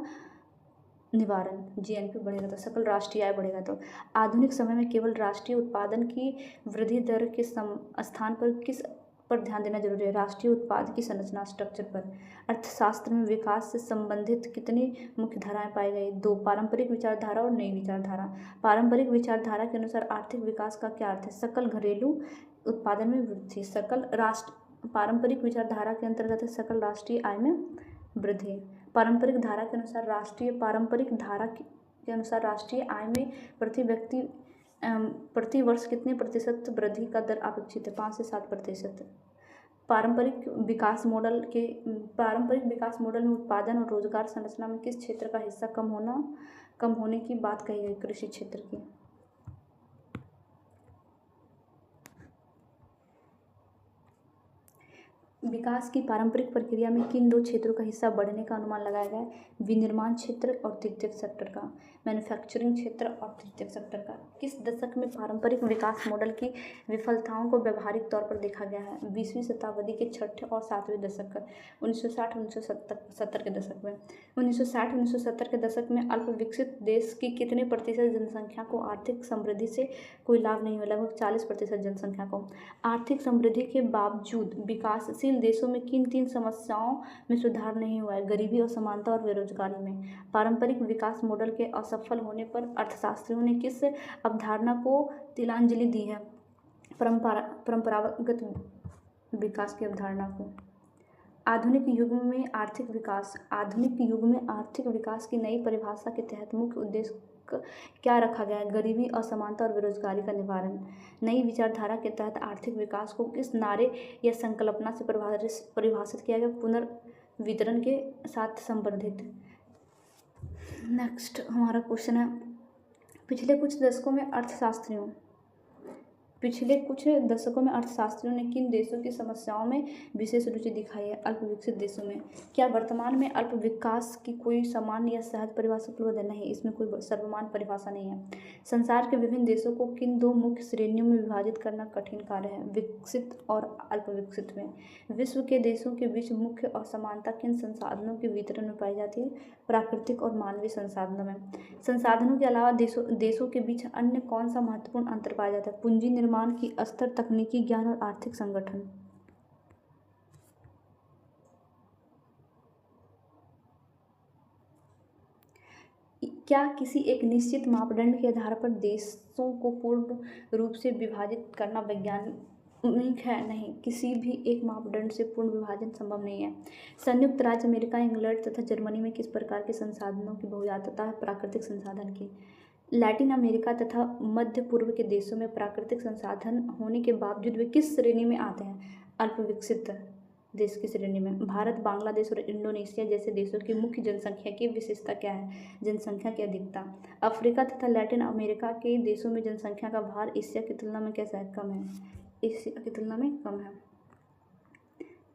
निवारण। जीएनपी बढ़ेगा तो सकल राष्ट्रीय आय बढ़ेगा। तो आधुनिक समय में केवल राष्ट्रीय उत्पादन की वृद्धि दर के स्थान पर किस पर ध्यान देना जरूरी है? राष्ट्रीय उत्पाद की संरचना, स्ट्रक्चर पर। अर्थशास्त्र में विकास से संबंधित कितनी मुख्य धाराएं पाई गई? 2। पारंपरिक विचारधारा और नई विचारधारा। पारंपरिक विचारधारा के अनुसार आर्थिक विकास का क्या अर्थ है? सकल घरेलू उत्पादन में वृद्धि। पारंपरिक विचारधारा के अंतर्गत सकल राष्ट्रीय आय में वृद्धि। पारंपरिक धारा के अनुसार राष्ट्रीय आय में प्रति वर्ष कितने प्रतिशत वृद्धि का दर अपेक्षित है? 5 से 7%। पारंपरिक विकास मॉडल में उत्पादन और रोजगार संरचना में किस क्षेत्र का हिस्सा कम होने की बात कही गई? कृषि क्षेत्र की। विकास की पारंपरिक प्रक्रिया में किन 2 क्षेत्रों का हिस्सा बढ़ने का अनुमान लगाया गया है? विनिर्माण क्षेत्र और तृतीयक सेक्टर का। मैन्युफैक्चरिंग क्षेत्र और तृतीयक सेक्टर का। किस दशक में पारंपरिक विकास मॉडल की विफलताओं को व्यवहारिक तौर पर देखा गया है? 20वीं शताब्दी के छठे और 7वें दशक, 1960-1970 के दशक में। 1960-1970 के दशक में अल्प विकसित देश की कितने प्रतिशत जनसंख्या को आर्थिक समृद्धि से कोई लाभ नहीं हुआ? लगभग 40% जनसंख्या को। आर्थिक समृद्धि के बावजूद विकासशील देशों में किन 3 समस्याओं में सुधार नहीं हुआ है? गरीबी, असमानता और बेरोजगारी में। पारंपरिक विकास मॉडल के असफल होने पर अर्थशास्त्रियों ने किस अवधारणा को तिलांजलि दी है? परंपरागत विकास की अवधारणा को। आधुनिक युग में आर्थिक विकास की नई परिभाषा के तहत मुख्य उद्देश्य क्या रखा गया है? गरीबी, असमानता और बेरोजगारी का निवारण। नई विचारधारा के तहत आर्थिक विकास को किस नारे या संकल्पना से परिभाषित किया गया? पुनर्वितरण के साथ संबंधित। नेक्स्ट हमारा क्वेश्चन है, पिछले कुछ दशकों में अर्थशास्त्रियों ने किन देशों की समस्याओं में विशेष रुचि दिखाई है? अल्प विकसित देशों में। क्या वर्तमान में अल्प विकास की कोई सामान्य या सहज परिभाषा उपलब्ध है? नहीं, इसमें कोई सर्वमान्य परिभाषा नहीं है। संसार के विभिन्न देशों को किन दो मुख्य श्रेणियों में विभाजित करना कठिन कार्य है? विकसित और अल्प विकसित में। विश्व के देशों के बीच मुख्य असमानता किन संसाधनों के वितरण में पाई जाती है? प्राकृतिक और मानवीय संसाधनों में। संसाधनों के अलावा देशों के बीच अन्य कौन सा महत्वपूर्ण अंतर पाया जाता है? पूंजी निर्माण की स्तर, तकनीकी ज्ञान और आर्थिक संगठन। क्या किसी एक निश्चित मापदंड के आधार पर देशों को पूर्ण रूप से विभाजित करना वैज्ञानिक है? नहीं, किसी भी एक मापदंड से पूर्ण विभाजन संभव नहीं है। संयुक्त राज्य अमेरिका, इंग्लैंड तथा जर्मनी में किस प्रकार के संसाधनों की बहुतायत है? प्राकृतिक संसाधन की। लैटिन अमेरिका तथा मध्य पूर्व के देशों में प्राकृतिक संसाधन होने के बावजूद वे किस श्रेणी में आते हैं? अल्प विकसित देश की श्रेणी में। भारत, बांग्लादेश और इंडोनेशिया जैसे देशों की मुख्य जनसंख्या की विशेषता क्या है? जनसंख्या की अधिकता। अफ्रीका तथा लैटिन अमेरिका के देशों में जनसंख्या का भार एशिया की तुलना में कैसा है? कम है। एशिया की तुलना में कम है।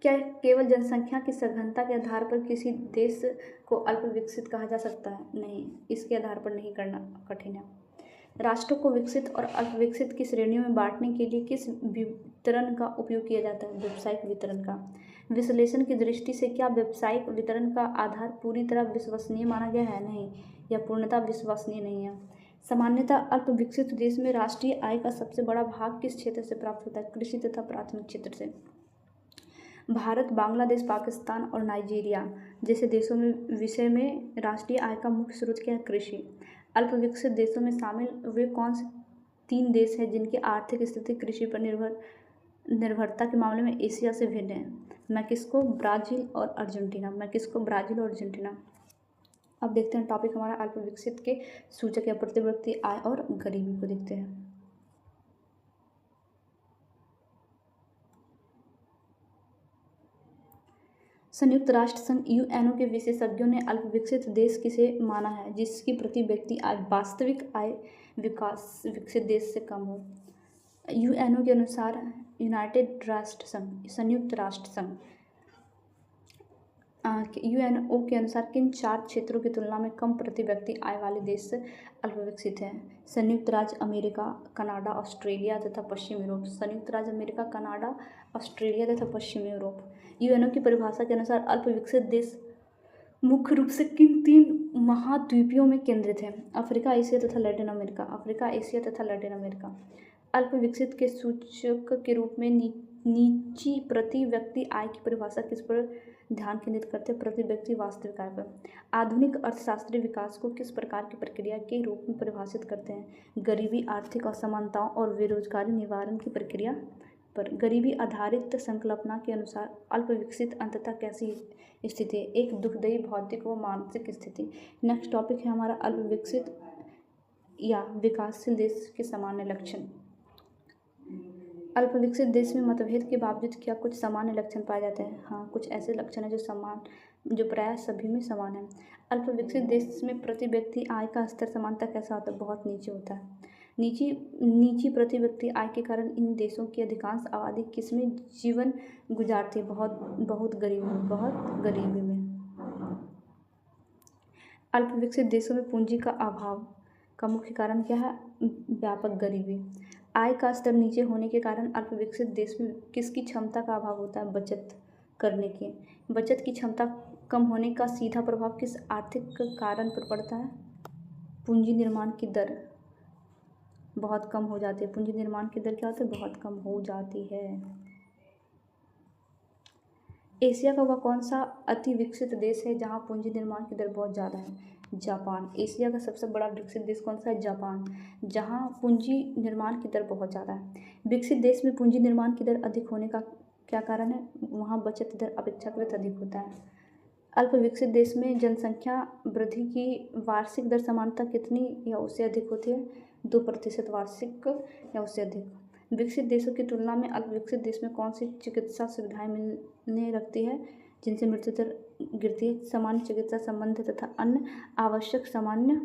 क्या केवल जनसंख्या की सघनता के आधार पर किसी देश को अल्प विकसित कहा जा सकता है? नहीं, इसके आधार पर नहीं करना कठिन है। राष्ट्रों को विकसित और अल्प विकसित की श्रेणियों में बांटने के लिए किस वितरण का उपयोग किया जाता है? व्यावसायिक वितरण का। विश्लेषण की दृष्टि से क्या व्यावसायिक वितरण का आधार पूरी तरह विश्वसनीय माना गया है? नहीं, यह पूर्णतः विश्वसनीय नहीं है। सामान्यतः अल्प विकसित देश में राष्ट्रीय आय का सबसे बड़ा भाग किस क्षेत्र से प्राप्त होता है? कृषि तथा प्राथमिक क्षेत्र से। भारत, बांग्लादेश, पाकिस्तान और नाइजीरिया जैसे देशों में विषय में राष्ट्रीय आय का मुख्य स्रोत क्या है? कृषि। अल्प विकसित देशों में शामिल वे कौन से 3 देश हैं जिनकी आर्थिक स्थिति कृषि पर निर्भरता के मामले में एशिया से भिन्न है? मैक्सिको, ब्राज़ील और अर्जेंटीना। अब देखते हैं टॉपिक हमारा अल्प विकसित के सूचक या प्रति व्यक्ति आय और गरीबी को देखते हैं। संयुक्त राष्ट्र संघ यूएनओ के विशेषज्ञों ने अल्प विकसित देश किसे माना है? जिसकी प्रति व्यक्ति आय, वास्तविक आय विकसित देश से कम हो। यूएनओ के अनुसार यूएनओ के अनुसार किन 4 क्षेत्रों की तुलना में कम प्रति व्यक्ति आय वाले देश अल्प विकसित हैं? संयुक्त राज्य अमेरिका, कनाडा, ऑस्ट्रेलिया तथा पश्चिम यूरोप। संयुक्त राज्य अमेरिका, कनाडा, ऑस्ट्रेलिया तथा पश्चिम यूरोप। यूएनओ की परिभाषा के अनुसार अल्प विकसित देश मुख्य रूप से किन 3 महाद्वीपों में केंद्रित हैं? अफ्रीका, एशिया तथा लैटिन अमेरिका। अल्प विकसित के सूचक के रूप में नीची प्रति व्यक्ति आय की परिभाषा किस पर ध्यान केंद्रित करते हैं? प्रति व्यक्ति वास्तविक आय पर। आधुनिक अर्थशास्त्री विकास को किस प्रकार की प्रक्रिया के रूप में परिभाषित करते हैं? गरीबी, आर्थिक असमानताओं और बेरोजगारी निवारण की प्रक्रिया पर। गरीबी आधारित संकल्पना के अनुसार अल्प विकसित अंततः कैसी स्थिति है? एक दुखदायी भौतिक व मानसिक स्थिति। नेक्स्ट टॉपिक है हमारा अल्प विकसित या विकासशील देश के सामान्य लक्षण। अल्प विकसित देश में मतभेद के बावजूद क्या कुछ सामान्य लक्षण पाए जाते हैं? हाँ, कुछ ऐसे लक्षण हैं जो प्रायः सभी में समान है। अल्प विकसित देश में प्रति व्यक्ति आय का स्तर समानता कैसा होता है? बहुत नीचे होता है। नीची प्रति व्यक्ति आय के कारण इन देशों की अधिकांश आबादी किसमें जीवन गुजारती है? बहुत गरीबी में। अल्प विकसित देशों में पूंजी का अभाव का मुख्य कारण क्या है? व्यापक गरीबी। आय का स्तर नीचे होने के कारण अल्प विकसित देश में किसकी क्षमता का अभाव होता है? बचत करने की। बचत की क्षमता कम होने का सीधा प्रभाव किस आर्थिक कारण पर पड़ता है? पूंजी निर्माण की दर बहुत कम हो जाती है। पूंजी निर्माण की दर क्या होती है? बहुत कम हो जाती है। एशिया का वह कौन सा अति विकसित देश है जहां पूंजी निर्माण की दर बहुत ज़्यादा है? जापान। एशिया का सबसे बड़ा विकसित देश कौन सा है? जापान, जहां पूंजी निर्माण की दर बहुत ज़्यादा है। विकसित देश में पूंजी निर्माण की दर अधिक होने का क्या कारण है? वहाँ बचत दर अपेक्षाकृत अधिक होता है। अल्प विकसित देश में जनसंख्या वृद्धि की वार्षिक दर सामान्यतः कितनी या उससे अधिक होती है? 2% वार्षिक या उससे अधिक। विकसित देशों की तुलना में अल्प विकसित देश में कौन सी चिकित्सा सुविधाएं मिलने लगती है जिनसे मृत्यु दर गिरती है? सामान्य चिकित्सा संबंध तथा अन्य आवश्यक सामान्य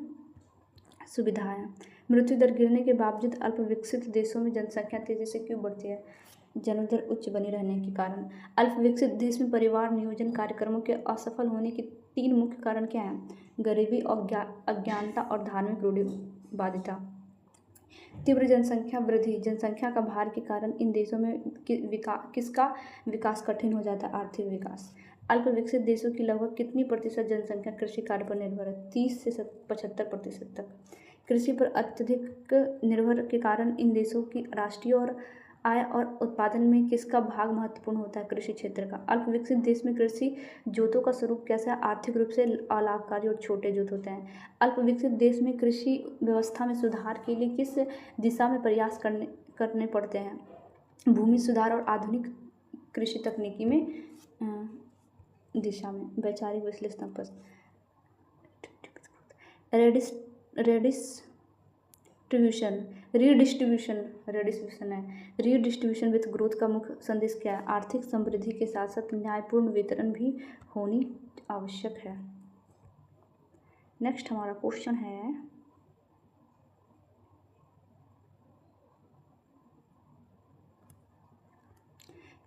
सुविधाएं। मृत्यु दर गिरने के बावजूद अल्प विकसित देशों में जनसंख्या तेजी से क्यों बढ़ती है? जन्म दर उच्च बनी रहने के कारण। अल्प विकसित देश में परिवार नियोजन कार्यक्रमों के असफल होने के 3 मुख्य कारण क्या हैं? गरीबी, अज्ञानता और धार्मिक रूढ़िवादिता। तीव्र जनसंख्या वृद्धि। जनसंख्या का भार के कारण इन देशों में किसका विकास कठिन हो जाता है? आर्थिक विकास। अल्प विकसित देशों की लगभग कितनी प्रतिशत जनसंख्या कृषि कार्य पर निर्भर है? 30 से 75% तक। कृषि पर अत्यधिक निर्भर के कारण इन देशों की राष्ट्रीय और आय और उत्पादन में किसका भाग महत्वपूर्ण होता है? कृषि क्षेत्र का। अल्प विकसित देश में कृषि जोतों का स्वरूप कैसा है? आर्थिक रूप से अलाभकारी और छोटे जोत होते हैं। अल्प विकसित देश में कृषि व्यवस्था में सुधार के लिए किस दिशा में प्रयास करने पड़ते हैं? भूमि सुधार और आधुनिक कृषि तकनीकी में दिशा में। वैचारिक विश्लेषण पर रीडिस्ट्रीब्यूशन विथ ग्रोथ का मुख्य संदेश क्या है? आर्थिक समृद्धि के साथ साथ न्यायपूर्ण वितरण भी होनी आवश्यक है। नेक्स्ट हमारा क्वेश्चन है,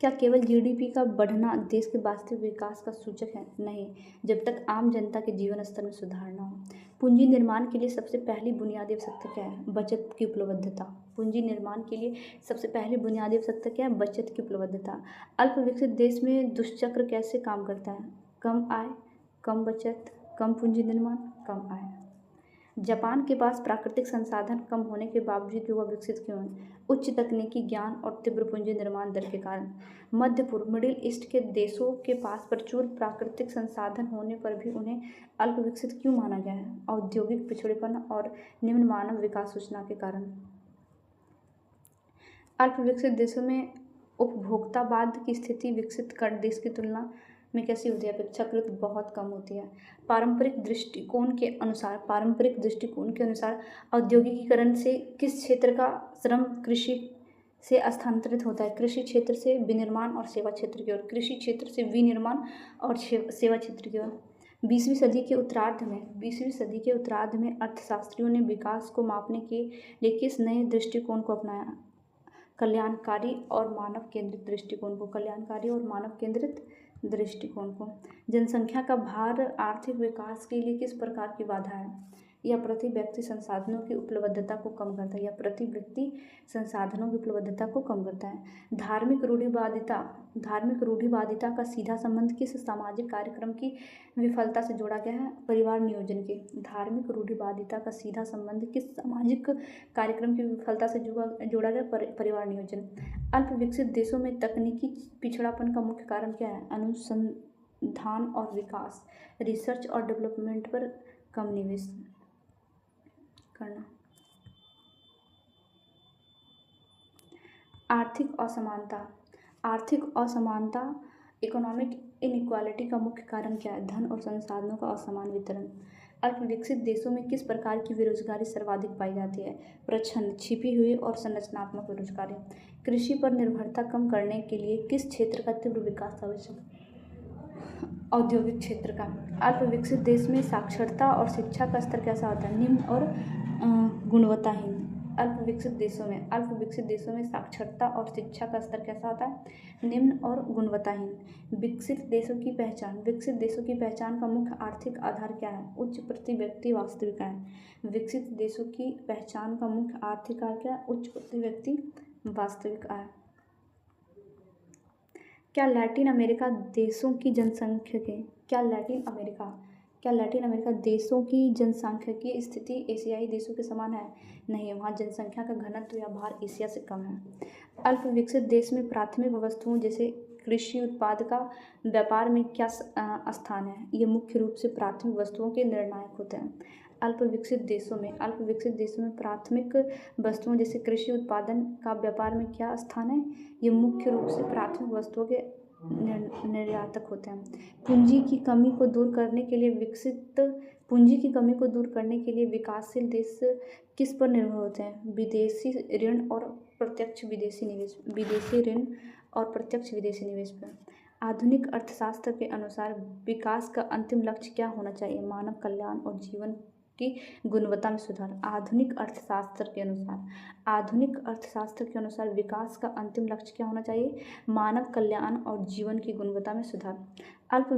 क्या केवल जीडीपी का बढ़ना देश के वास्तविक विकास का सूचक है? नहीं, जब तक आम जनता के जीवन स्तर में सुधार न हो। पूंजी निर्माण के लिए सबसे पहली बुनियादी आवश्यकता क्या है? बचत की उपलब्धता। पूंजी निर्माण के लिए सबसे पहली बुनियादी आवश्यकता क्या है? बचत की उपलब्धता। अल्प विकसित देश में दुष्चक्र कैसे काम करता है? कम आय, कम बचत, कम पूंजी निर्माण, कम आय। जापान के पास प्राकृतिक संसाधन कम होने के बावजूद भी वह विकसित क्यों है? उच्च तकनीकी ज्ञान और तीव्र पूंजी निर्माण दर के कारण। मध्य पूर्व मिडिल ईस्ट के देशों के पास प्रचुर प्राकृतिक संसाधन होने पर भी उन्हें अल्प विकसित क्यों माना गया है? औद्योगिक पिछड़ेपन और निम्न मानव विकास सूचना के कारण। अल्प विकसित देशों में उपभोक्तावाद की स्थिति विकसित देश की तुलना में कैसी होती है? अपेक्षाकृत बहुत कम होती है। पारंपरिक दृष्टिकोण के अनुसार औद्योगिकीकरण से किस क्षेत्र का श्रम कृषि से स्थानांतरित होता है? कृषि क्षेत्र से विनिर्माण और सेवा क्षेत्र की ओर। कृषि क्षेत्र से विनिर्माण और सेवा क्षेत्र की ओर। 20वीं सदी के उत्तरार्ध में अर्थशास्त्रियों ने विकास को मापने के लिए किस नए दृष्टिकोण को अपनाया? कल्याणकारी और मानव केंद्रित दृष्टिकोण को। जनसंख्या का भार आर्थिक विकास के लिए किस प्रकार की बाधा है? यह प्रति व्यक्ति संसाधनों की उपलब्धता को कम करता है। धार्मिक रूढ़िवादिता का सीधा संबंध किस सामाजिक कार्यक्रम की विफलता से जोड़ा गया है? परिवार नियोजन के। धार्मिक रूढ़िवादिता का सीधा संबंध किस सामाजिक कार्यक्रम की विफलता से जोड़ा गया? परिवार नियोजन। अल्प विकसित देशों में तकनीकी पिछड़ापन का मुख्य कारण क्या है? अनुसंधान और विकास, रिसर्च और डेवलपमेंट पर कम निवेश करना। आर्थिक असमानता इकोनॉमिक इनइक्वालिटी का मुख्य कारण क्या है? धन और संसाधनों का असमान वितरण। अल्प विकसित देशों में किस प्रकार की बेरोजगारी सर्वाधिक पाई जाती है? प्रच्छन्न, छिपी हुई और संरचनात्मक बेरोजगारी। कृषि पर निर्भरता कम करने के लिए किस क्षेत्र का तीव्र विकास आवश्यक? औद्योगिक क्षेत्र का। अल्प विकसित देश में साक्षरता और शिक्षा का स्तर कैसा होता है? निम्न और गुणवत्ताहीन। अल्प विकसित देशों में साक्षरता और शिक्षा का स्तर कैसा होता है? निम्न और गुणवत्ताहीन। विकसित देशों की पहचान का मुख्य आर्थिक आधार क्या है? उच्च प्रति व्यक्ति वास्तविक आय। विकसित देशों की पहचान का मुख्य आर्थिक आय क्या है? उच्च प्रति व्यक्ति वास्तविक आय। क्या लैटिन अमेरिका देशों की जनसांख्यिकीय स्थिति एशियाई देशों के समान है? नहीं, वहाँ जनसंख्या का घनत्व या भार एशिया से कम है। अल्प विकसित देश में प्राथमिक वस्तुओं जैसे कृषि उत्पाद का व्यापार में क्या स्थान है? ये मुख्य रूप से प्राथमिक वस्तुओं के निर्णायक होते हैं। अल्प विकसित देशों में प्राथमिक वस्तुओं जैसे कृषि उत्पादन का व्यापार में क्या स्थान है? ये मुख्य रूप से प्राथमिक वस्तुओं के निर्यातक होते हैं। पूंजी की कमी को दूर करने के लिए विकासशील देश किस पर निर्भर होते हैं? विदेशी ऋण और प्रत्यक्ष विदेशी निवेश पर। आधुनिक अर्थशास्त्र के अनुसार विकास का अंतिम लक्ष्य क्या होना चाहिए? मानव कल्याण और जीवन की गुणवत्ता में सुधार। आधुनिक अर्थशास्त्र के अनुसार विकास का अंतिम लक्ष्य क्या होना चाहिए? मानव कल्याण और जीवन की गुणवत्ता में सुधार। अल्प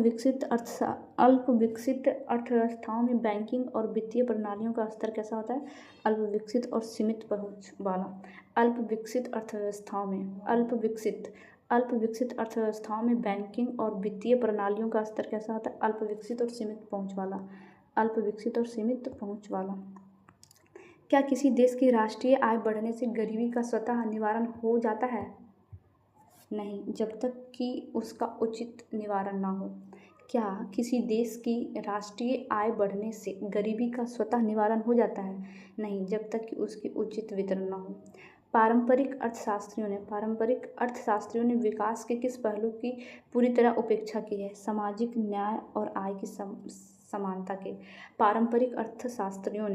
विकसित अर्थव्यवस्थाओं में बैंकिंग और वित्तीय प्रणालियों का स्तर कैसा होता है? अल्प विकसित और सीमित पहुंच वाला। अल्प विकसित अर्थव्यवस्थाओं में बैंकिंग और वित्तीय प्रणालियों का स्तर कैसा होता है? अल्प विकसित और सीमित पहुंच वाला। क्या किसी देश की राष्ट्रीय आय बढ़ने से गरीबी का स्वतः निवारण हो जाता है? नहीं, जब तक कि उसका उचित निवारण ना हो। क्या किसी देश की राष्ट्रीय आय बढ़ने से गरीबी का स्वतः निवारण हो जाता है? नहीं, जब तक कि उसकी उचित वितरण ना हो। पारंपरिक अर्थशास्त्रियों ने विकास के किस पहलू की पूरी तरह उपेक्षा की है? सामाजिक न्याय और आय की समानता के। पारंपरिक अर्थशास्त्रियों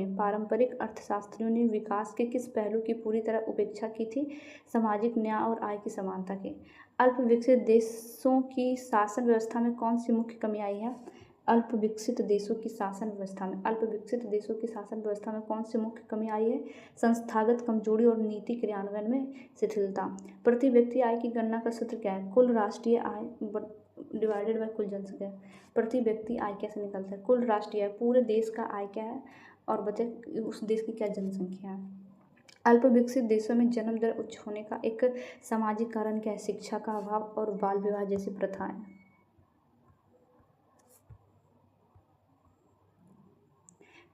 ने विकास के किस पहलू की पूरी तरह उपेक्षा की थी? सामाजिक न्याय और आय की समानता के। अल्प विकसित देशों की शासन व्यवस्था में कौन सी मुख्य कमी आई है? अल्प विकसित देशों की शासन व्यवस्था में कौन सी मुख्य कमी आई है? संस्थागत कमजोरी और नीति क्रियान्वयन में शिथिलता। प्रति व्यक्ति आय की गणना का सूत्र क्या है? कुल राष्ट्रीय आय डिवाइडेड बाय कुल जनसंख्या। प्रति व्यक्ति आय कैसे निकलता है? कुल राष्ट्रीय आय, पूरे देश का आय क्या है और बचे उस देश की क्या जनसंख्या है। अल्प विकसित देशों में जन्म दर उच्च होने का एक सामाजिक कारण क्या है? शिक्षा का अभाव और बाल विवाह जैसी प्रथाएं।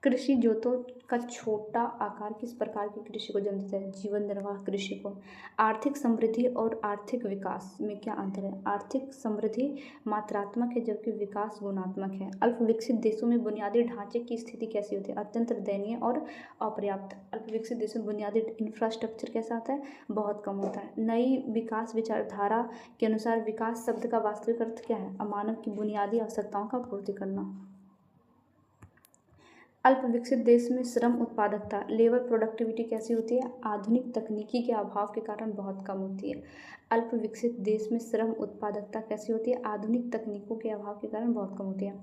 कृषि जोतों का छोटा आकार किस प्रकार की कृषि को जन्म देता है? जीवन निर्वाह कृषि को। आर्थिक समृद्धि और आर्थिक विकास में क्या अंतर है? आर्थिक समृद्धि मात्रात्मक है जबकि विकास गुणात्मक है। अल्प विकसित देशों में बुनियादी ढांचे की स्थिति कैसी होती है? अत्यंत दयनीय और अपर्याप्त। अल्प विकसित देशों में बुनियादी इंफ्रास्ट्रक्चर कैसा होता है? बहुत कम होता है। नई विकास विचारधारा के अनुसार विकास शब्द का वास्तविक अर्थ क्या है? मानव की बुनियादी आवश्यकताओं का पूर्ति करना। अल्प विकसित देश में श्रम उत्पादकता लेबर प्रोडक्टिविटी कैसी होती है? आधुनिक तकनीकी के अभाव के कारण बहुत कम होती है। अल्प विकसित देश में श्रम उत्पादकता कैसी होती है? आधुनिक तकनीकों के अभाव के कारण बहुत कम होती है।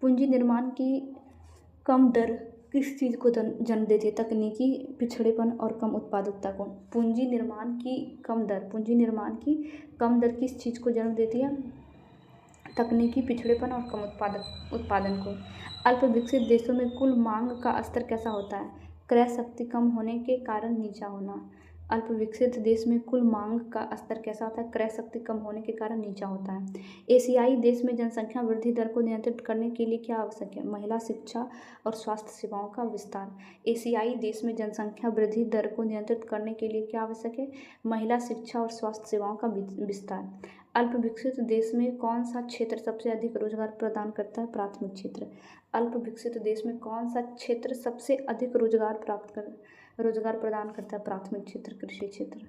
पूंजी निर्माण की कम दर किस चीज़ को जन्म देती है? तकनीकी पिछड़ेपन और कम उत्पादकता को। पूंजी निर्माण की कम दर किस चीज़ को जन्म देती है? तकनीकी पिछड़ेपन और कम उत्पादन को। अल्प विकसित देशों में कुल मांग का स्तर कैसा होता है? क्रय शक्ति कम होने के कारण नीचा होना। अल्प विकसित देश में कुल मांग का स्तर कैसा होता है? क्रय शक्ति कम होने के कारण नीचा होता है। एशियाई देश में जनसंख्या वृद्धि दर को नियंत्रित करने के लिए क्या आवश्यक है? महिला शिक्षा और स्वास्थ्य सेवाओं का विस्तार। एशियाई देश में जनसंख्या वृद्धि दर को नियंत्रित करने के लिए क्या आवश्यक है? महिला शिक्षा और स्वास्थ्य सेवाओं का विस्तार। अल्प विकसित देश में कौन सा क्षेत्र सबसे अधिक रोजगार प्रदान करता है? प्राथमिक क्षेत्र। अल्प विकसित देश में कौन सा क्षेत्र सबसे अधिक रोजगार प्रदान करता है? प्राथमिक क्षेत्र, कृषि क्षेत्र।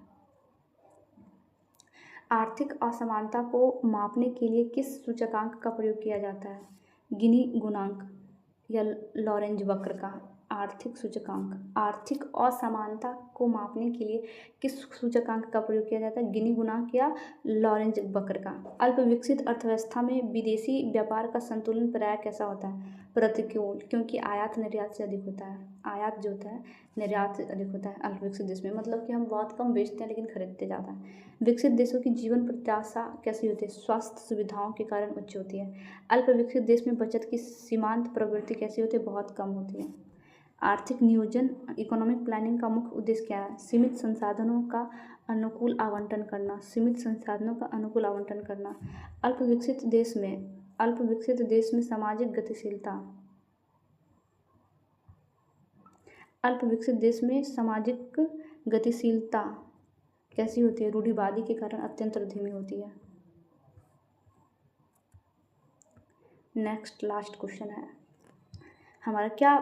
आर्थिक असमानता को मापने के लिए किस सूचकांक का प्रयोग किया जाता है? गिनी गुणांक या लॉरेंज वक्र का। आर्थिक सूचकांक। आर्थिक असमानता को मापने के लिए किस सूचकांक का प्रयोग किया जाता है? गिनी गुणांक या लॉरेंज वक्र का। अल्प विकसित अर्थव्यवस्था में विदेशी व्यापार का संतुलन प्रायः कैसा होता है? प्रतिकूल, क्योंकि आयात निर्यात से अधिक होता है। आयात जो होता है निर्यात से अधिक होता है अल्प विकसित देश में। मतलब कि हम बहुत कम बेचते हैं लेकिन खरीदते ज़्यादा हैं। विकसित देशों की जीवन प्रत्याशा कैसी होती है? स्वास्थ्य सुविधाओं के कारण उच्च होती है। अल्प विकसित देश में बचत की सीमांत प्रवृत्ति कैसी होती है? बहुत कम होती है। आर्थिक नियोजन इकोनॉमिक प्लानिंग का मुख्य उद्देश्य क्या है? सीमित संसाधनों का अनुकूल आवंटन करना। अल्प विकसित देश में सामाजिक गतिशीलता। अल्प विकसित देश में सामाजिक गतिशीलता कैसी होती है? रूढ़िवादी के कारण अत्यंत धीमी होती है। नेक्स्ट लास्ट क्वेश्चन है हमारा, क्या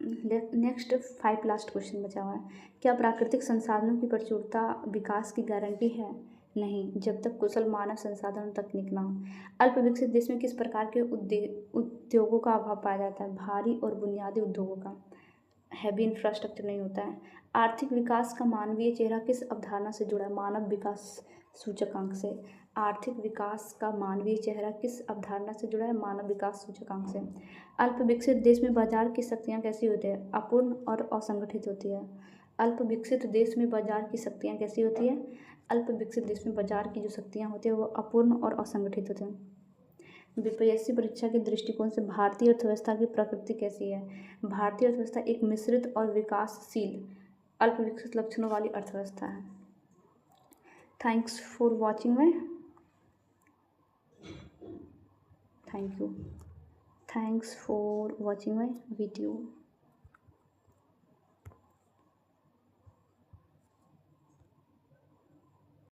नेक्स्ट 5 लास्ट क्वेश्चन बचा हुआ है। क्या प्राकृतिक संसाधनों की प्रचुरता विकास की गारंटी है? नहीं, जब तक कुशल मानव संसाधन और तकनीक ना हो। अल्प विकसित देश में किस प्रकार के उद्योगों का अभाव पाया जाता है? भारी और बुनियादी उद्योगों का। हैवी इंफ्रास्ट्रक्चर नहीं होता है। आर्थिक विकास का मानवीय चेहरा किस अवधारणा से जुड़ा है? मानव विकास सूचकांक से। आर्थिक विकास का मानवीय चेहरा किस अवधारणा से जुड़ा है? मानव विकास सूचकांक से। अल्प विकसित देश में बाजार की शक्तियाँ कैसी होती है? अपूर्ण और असंगठित होती है। अल्प विकसित देश में बाजार की शक्तियाँ कैसी होती है? अल्प विकसित देश में बाजार की जो शक्तियाँ होती है वो अपूर्ण और असंगठित होती हैं। बीपीएससी परीक्षा के दृष्टिकोण से भारतीय अर्थव्यवस्था की प्रकृति कैसी है? भारतीय अर्थव्यवस्था एक मिश्रित और विकासशील अल्प विकसित लक्षणों वाली अर्थव्यवस्था है। Thanks for watching my thank you thanks for watching my video.